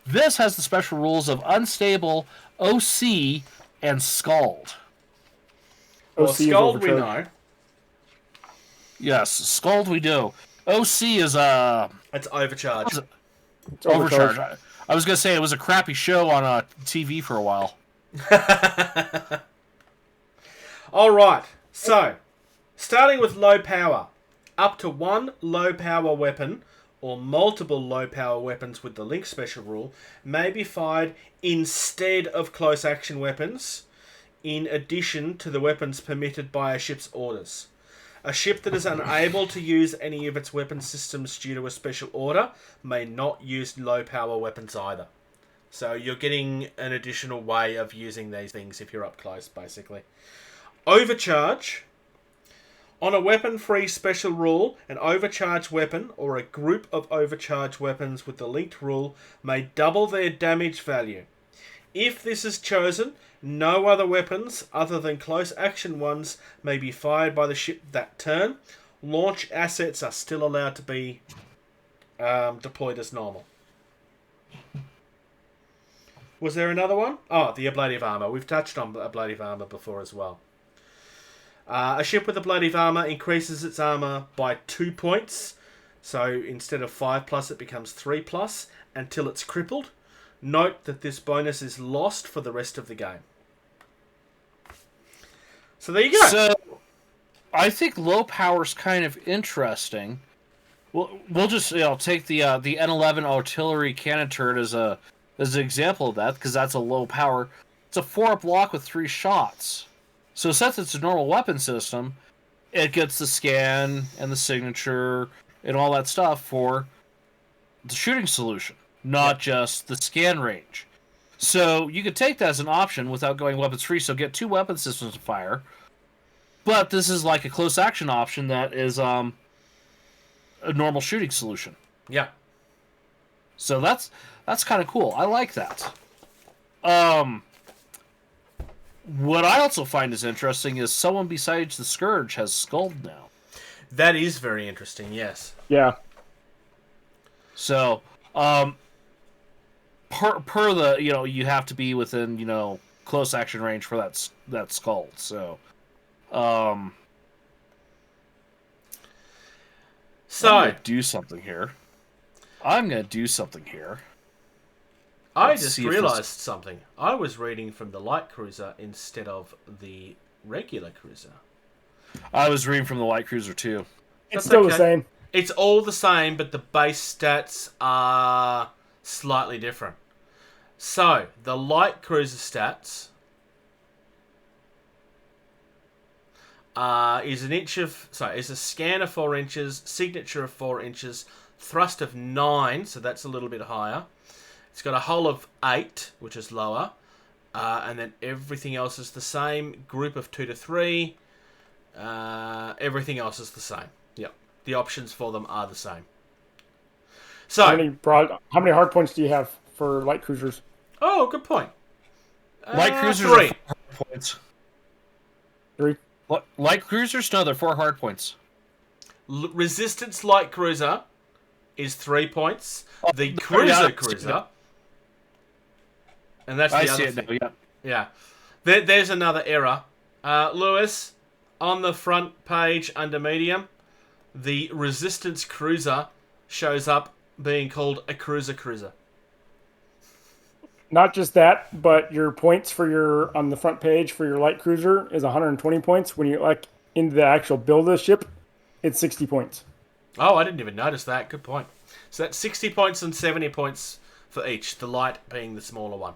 This has the special rules of Unstable, OC, and Scald. Well, Scald we know. Yes, Scald we do. OC is It's Overcharge. It's overcharge. I was going to say it was a crappy show on TV for a while. All right. So, starting with low power. Up to 1 low power weapon or multiple low power weapons with the link special rule may be fired instead of close action weapons, in addition to the weapons permitted by a ship's orders. A ship that is unable to use any of its weapon systems due to a special order may not use low power weapons either. So you're getting an additional way of using these things if you're up close, basically. Overcharge. On a weapon-free special rule, an overcharged weapon or a group of overcharged weapons with the linked rule may double their damage value. If this is chosen, no other weapons other than close action ones may be fired by the ship that turn. Launch assets are still allowed to be deployed as normal. Was there another one? Oh, the Ablative Armor. We've touched on Ablative Armor before as well. A ship with Ablative Armor increases its armor by 2 points. So instead of 5+, it becomes 3+, until it's crippled. Note that this bonus is lost for the rest of the game. So there you go. So, I think low power's kind of interesting. We'll just take the N11 artillery cannon turret as an example of that, because that's a low power. It's a 4-up block with 3 shots. So since it's a normal weapon system, it gets the scan and the signature and all that stuff for the shooting solution, not just the scan range. So you could take that as an option without going weapons free, so get 2 weapon systems to fire. But this is like a close action option that is a normal shooting solution. Yeah. So that's kind of cool. I like that. What I also find is interesting is someone besides the Scourge has Scald now. That is very interesting, yes. Yeah. So, per the, you have to be within, close action range for that Scald. So, I'm going to do something here. I just realised something. I was reading from the light cruiser instead of the regular cruiser. I was reading from the light cruiser too. It's still the same. It's all the same, but the base stats are slightly different. So, the light cruiser stats is a scan of 4 inches, signature of 4 inches, thrust of 9, so that's a little bit higher. It's got a hull of 8, which is lower, and then everything else is the same. Group of 2 to 3, everything else is the same. Yep, the options for them are the same. So, how many hard points do you have for light cruisers? Oh, good point. Light cruisers 3 are 4 hard points. 3. Light cruisers? No, they're 4 hard points. Resistance light cruiser is 3 points. The cruiser. And that's the other thing. Now, yeah. There's another error. Lewis, on the front page under medium, the resistance cruiser shows up being called a cruiser. Not just that, but your points for your on the front page for your light cruiser is 120 points. When you like into the actual build of the ship, it's 60 points. Oh, I didn't even notice that. Good point. So that's 60 points and 70 points for each. The light being the smaller one.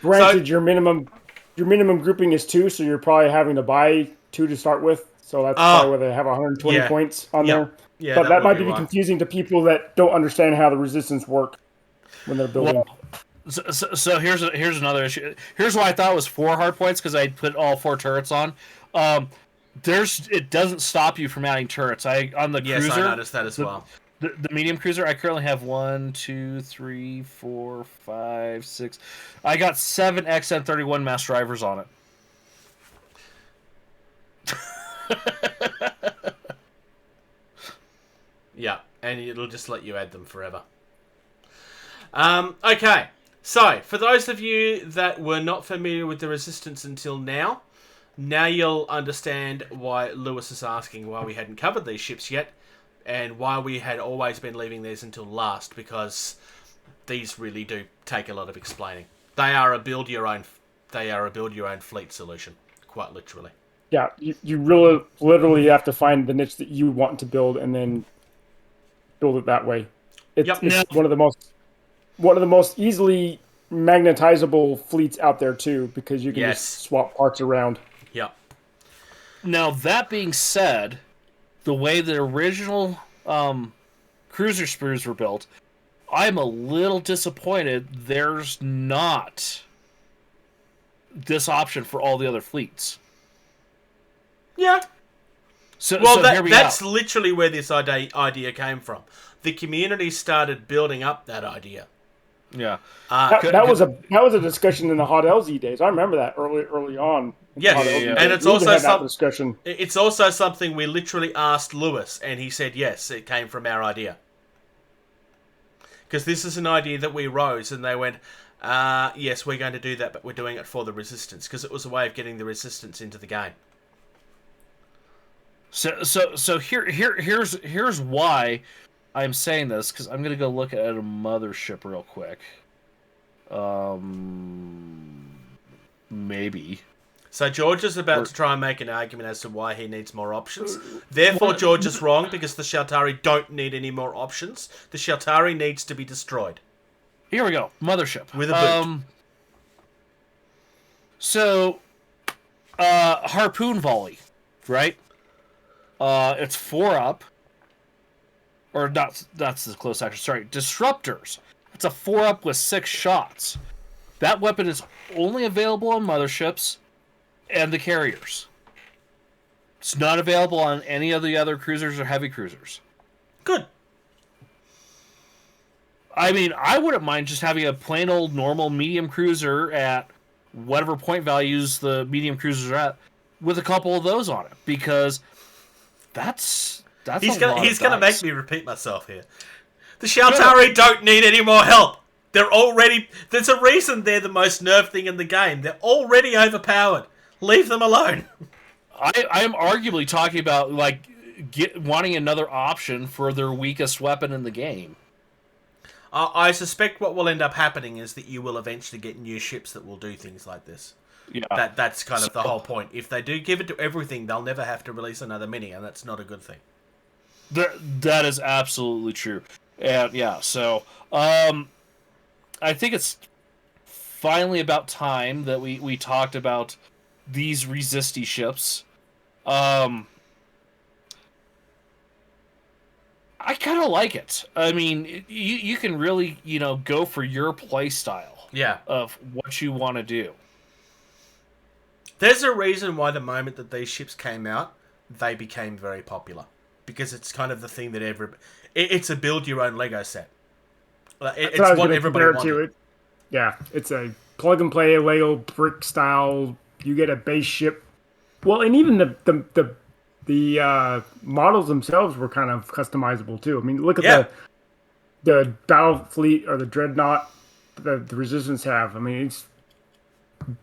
Granted, your minimum grouping is 2, so you're probably having to buy 2 to start with. So that's probably where they have 120 points on there. Yeah, but that might be confusing to people that don't understand how the resistance work when they're building. Well, so here's another issue. Here's why I thought it was 4 hard points, because I put all 4 turrets on. It doesn't stop you from adding turrets. On the cruiser. Yes, I noticed that as well. The medium cruiser, I currently have 1, 2, 3, 4, 5, 6. I got 7 XN31 mass drivers on it. Yeah, and it'll just let you add them forever. Okay, so for those of you that were not familiar with the Resistance until now you'll understand why Lewis is asking why we hadn't covered these ships yet, and why we had always been leaving these until last, because these really do take a lot of explaining. They are a build your own fleet solution, quite literally. Yeah, you really literally have to find the niche that you want to build and then build it that way. It's one of the most easily magnetizable fleets out there too, because you can just swap parts around. Yep. Now, that being said, the way the original cruiser sprues were built, I'm a little disappointed there's not this option for all the other fleets. Yeah. So that's literally where this idea came from. The community started building up that idea. Yeah. That was a discussion in the Hot LZ days. I remember that early on. Yes, and it's also It's also something we literally asked Lewis, and he said yes, it came from our idea. Because this is an idea that we rose, and they went, yes, we're going to do that, but we're doing it for the Resistance, because it was a way of getting the Resistance into the game. So here's why I'm saying this, because I'm gonna go look at a mothership real quick. Maybe. So George is about to try and make an argument as to why he needs more options. Therefore, George is wrong, because the Sheltari don't need any more options. The Sheltari needs to be destroyed. Here we go. Mothership. With a boot. So, harpoon volley, right? It's 4 up. Or not, that's the close action. Sorry, disruptors. It's a 4 up with 6 shots. That weapon is only available on motherships and the carriers. It's not available on any of the other cruisers or heavy cruisers. Good. I mean, I wouldn't mind just having a plain old normal medium cruiser at whatever point values the medium cruisers are at, with a couple of those on it, because he's gonna make me repeat myself here. The Sheltari don't need any more help. There's a reason they're the most nerfed thing in the game. They're already overpowered. Leave them alone. I am arguably talking about wanting another option for their weakest weapon in the game. I suspect what will end up happening is that you will eventually get new ships that will do things like this. Yeah. That's kind of the whole point. If they do give it to everything, they'll never have to release another mini, and that's not a good thing. That is absolutely true. And yeah, so I think it's finally about time that we talked about these resisty ships. I kind of like it. I mean, you can really, go for your play style. Yeah. Of what you want to do. There's a reason why the moment that these ships came out, they became very popular. Because it's kind of the thing that it's a build your own Lego set. It's what everybody wanted. Yeah, it's a plug and play Lego brick style. You get a base ship. Well, and even the models themselves were kind of customizable too. I mean, look at the battle fleet or the dreadnought that the Resistance have. I mean, it's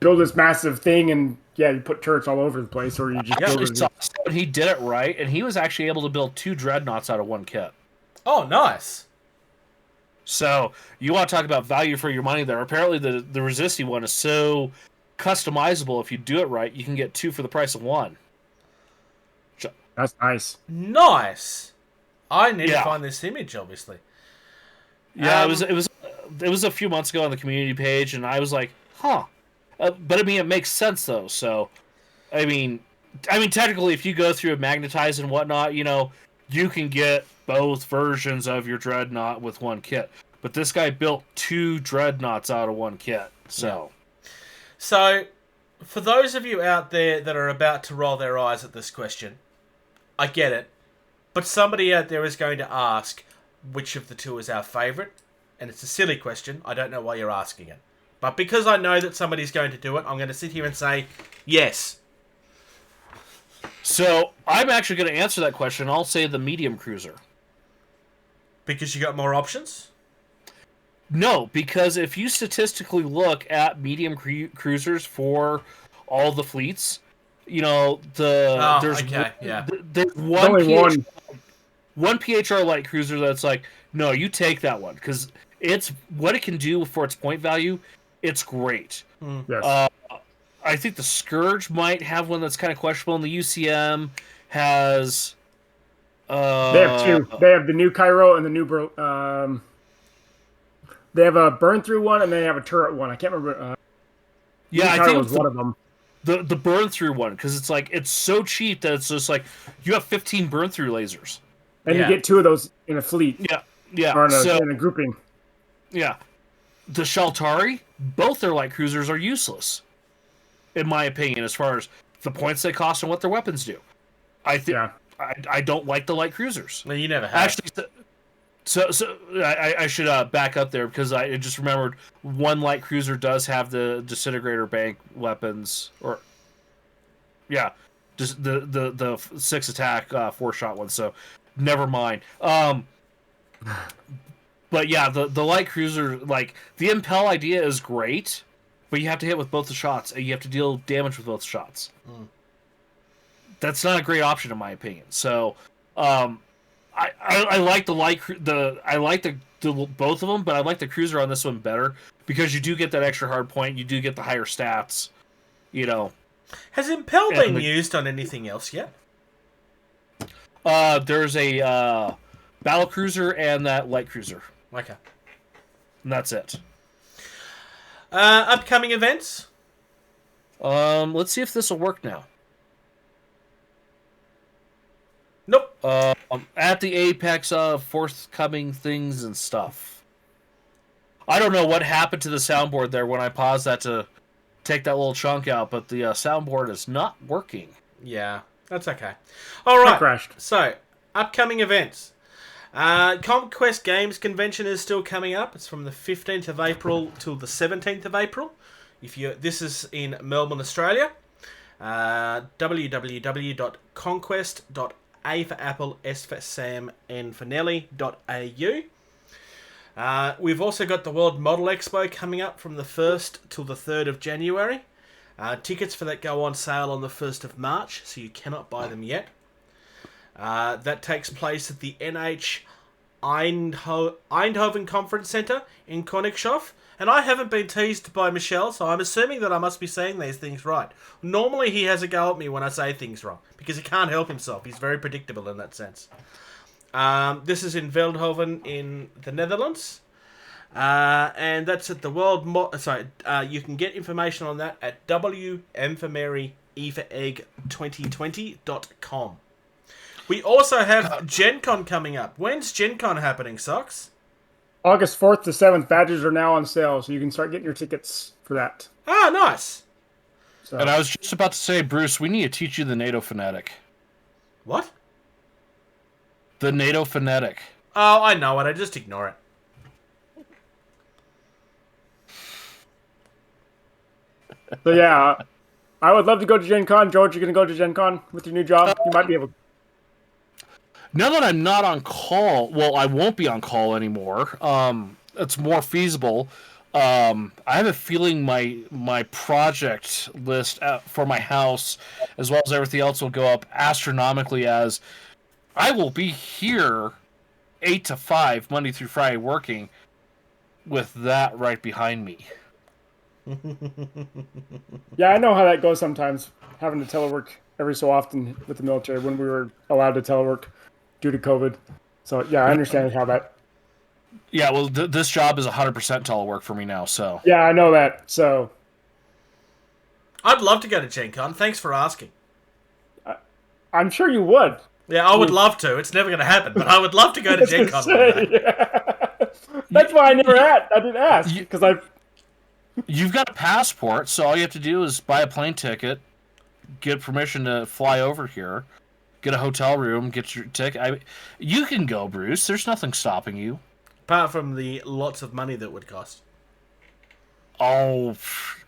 build this massive thing and you put turrets all over the place, or you just build it. He did it right, and he was actually able to build 2 dreadnoughts out of 1 kit. Oh, nice. So you want to talk about value for your money there. Apparently the Resisti one is so customizable. If you do it right, you can get 2 for the price of 1. That's nice. Nice. I need to find this image, obviously. Yeah, it was a few months ago on the community page, and I was like, huh. But I mean, it makes sense though. So, I mean, technically, if you go through a magnetize and whatnot, you know, you can get both versions of your dreadnought with one kit. But this guy built 2 dreadnoughts out of one kit. So, for those of you out there that are about to roll their eyes at this question, I get it. But somebody out there is going to ask which of the 2 is our favourite. And it's a silly question. I don't know why you're asking it. But because I know that somebody's going to do it, I'm going to sit here and say, yes. So, I'm actually going to answer that question. I'll say the medium cruiser. Because you got more options? No, because if you statistically look at medium cruisers for all the fleets, you know, there's one PHR light cruiser that's like, no, you take that one, because it's what it can do for its point value. It's great. Yes. I think the Scourge might have one that's kind of questionable, and the UCM has. They have 2. They have the new Cairo and the new. They have a burn through one, and they have a turret one. I can't remember. Yeah, I think it's one of them. The burn through one, because it's like it's so cheap that it's just like you have 15 burn through lasers, and you get 2 of those in a fleet. Yeah, or in a grouping. Yeah, the Shaltari, both their light cruisers are useless, in my opinion, as far as the points they cost and what their weapons do. I think I don't like the light cruisers. No, you never have. Actually, so I should back up there, because I just remembered one light cruiser does have the disintegrator bank weapons, or just the 6 attack 4-shot one. So never mind. But yeah, the light cruiser, like the impel idea is great, but you have to hit with both the shots, and you have to deal damage with both shots. That's not a great option in my opinion. So, I like the both of them, but I like the cruiser on this one better, because you do get that extra hard point, you do get the higher stats. You know, has impel been used on anything else yet? There's a battle cruiser and that light cruiser. Okay, and that's it. Upcoming events. Let's see if this will work now. Nope. At the apex of forthcoming things and stuff. I don't know what happened to the soundboard there when I paused that to take that little chunk out, but the soundboard is not working. Yeah, that's okay. All right. It crashed. So, upcoming events. Conquest Games Convention is still coming up. It's from the 15th of April till the 17th of April. This is in Melbourne, Australia. www.conquest.a for Apple, S for Sam, N for Nelly.au. We've also got the World Model Expo coming up from the 1st till the 3rd of January. Tickets for that go on sale on the 1st of March, so you cannot buy them yet. That takes place at the NH Eindhoven Conference Centre in Konigshof. And I haven't been teased by Michelle, so I'm assuming that I must be saying these things right. Normally he has a go at me when I say things wrong, because he can't help himself. He's very predictable in that sense. This is in Veldhoven in the Netherlands. And that's at the you can get information on that at WM for Mary, E for Egg 2020.com. We also have Gen Con coming up. When's Gen Con happening, Socks? August 4th to 7th. Badges are now on sale, so you can start getting your tickets for that. Ah, nice. So. And I was just about to say, Bruce, we need to teach you the NATO phonetic. What? The NATO phonetic. Oh, I know it. I just ignore it. So yeah, I would love to go to Gen Con. George, you're going to go to Gen Con with your new job? You might be able to. Now that I'm not on call, well, I won't be on call anymore. It's more feasible. I have a feeling my project list for my house, as well as everything else, will go up astronomically, as I will be here 8 to 5 Monday through Friday working, with that right behind me. Yeah, I know how that goes sometimes, having to telework every so often with the military when we were allowed to telework due to COVID. So, yeah, I understand how that... Yeah, well, this job is 100% telework for me now, so... Yeah, I know that, so... I'd love to go to Gen Con. Thanks for asking. I'm sure you would. Yeah, I would love to. It's never going to happen, but I would love to go to Gen Con one day. Yeah. That's why I didn't ask, because You've got a passport, so all you have to do is buy a plane ticket, get permission to fly over here, get a hotel room, get your ticket. You can go, Bruce. There's nothing stopping you. Apart from the lots of money that would cost. Oh,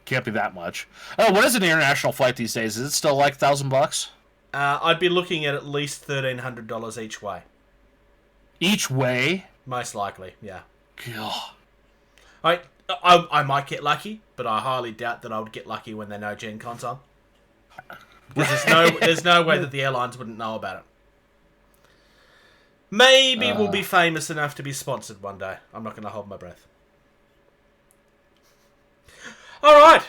can't be that much. Oh, what is an international flight these days? Is it still like $1,000? I'd be looking at least $1,300 each way. Each way? Most likely, yeah. God. I might get lucky, but I highly doubt that I would get lucky when they know Gen Con's on. Because there's no way that the airlines wouldn't know about it. Maybe we'll be famous enough to be sponsored one day. I'm not going to hold my breath. All right.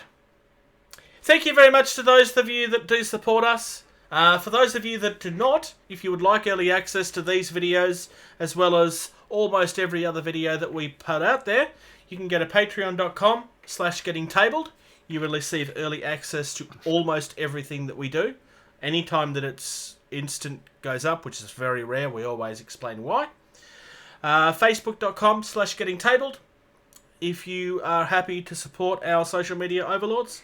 Thank you very much to those of you that do support us. For those of you that do not, if you would like early access to these videos, as well as almost every other video that we put out there, you can go to patreon.com/gettingtabled. You will receive early access to almost everything that we do. Anytime that it's instant goes up, which is very rare, we always explain why. Facebook.com/gettingtabled. If you are happy to support our social media overlords.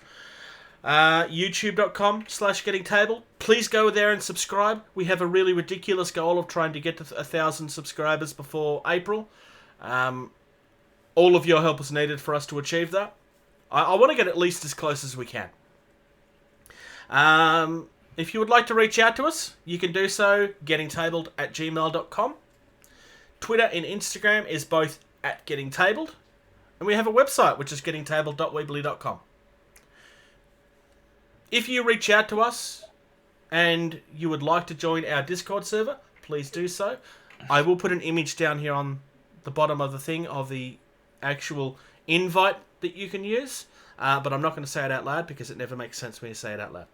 YouTube.com/gettingtabled. Please go there and subscribe. We have a really ridiculous goal of trying to get to 1,000 subscribers before April. All of your help is needed for us to achieve that. I want to get at least as close as we can. If you would like to reach out to us, you can do so gettingtabled@gmail.com. Twitter and Instagram is both @gettingtabled. And we have a website, which is gettingtabled.weebly.com. If you reach out to us and you would like to join our Discord server, please do so. I will put an image down here on the bottom of the thing of the actual invite that you can use. But I'm not going to say it out loud because it never makes sense when you say it out loud.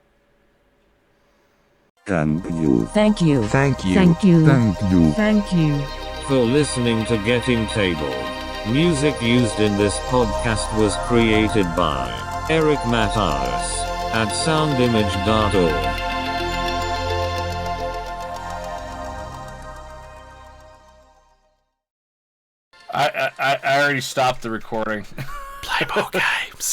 Thank you. Thank you. Thank you. Thank you. Thank you. Thank you. For listening to Getting Tabled. Music used in this podcast was created by Eric Matyas at soundimage.org. I already stopped the recording. Play more games.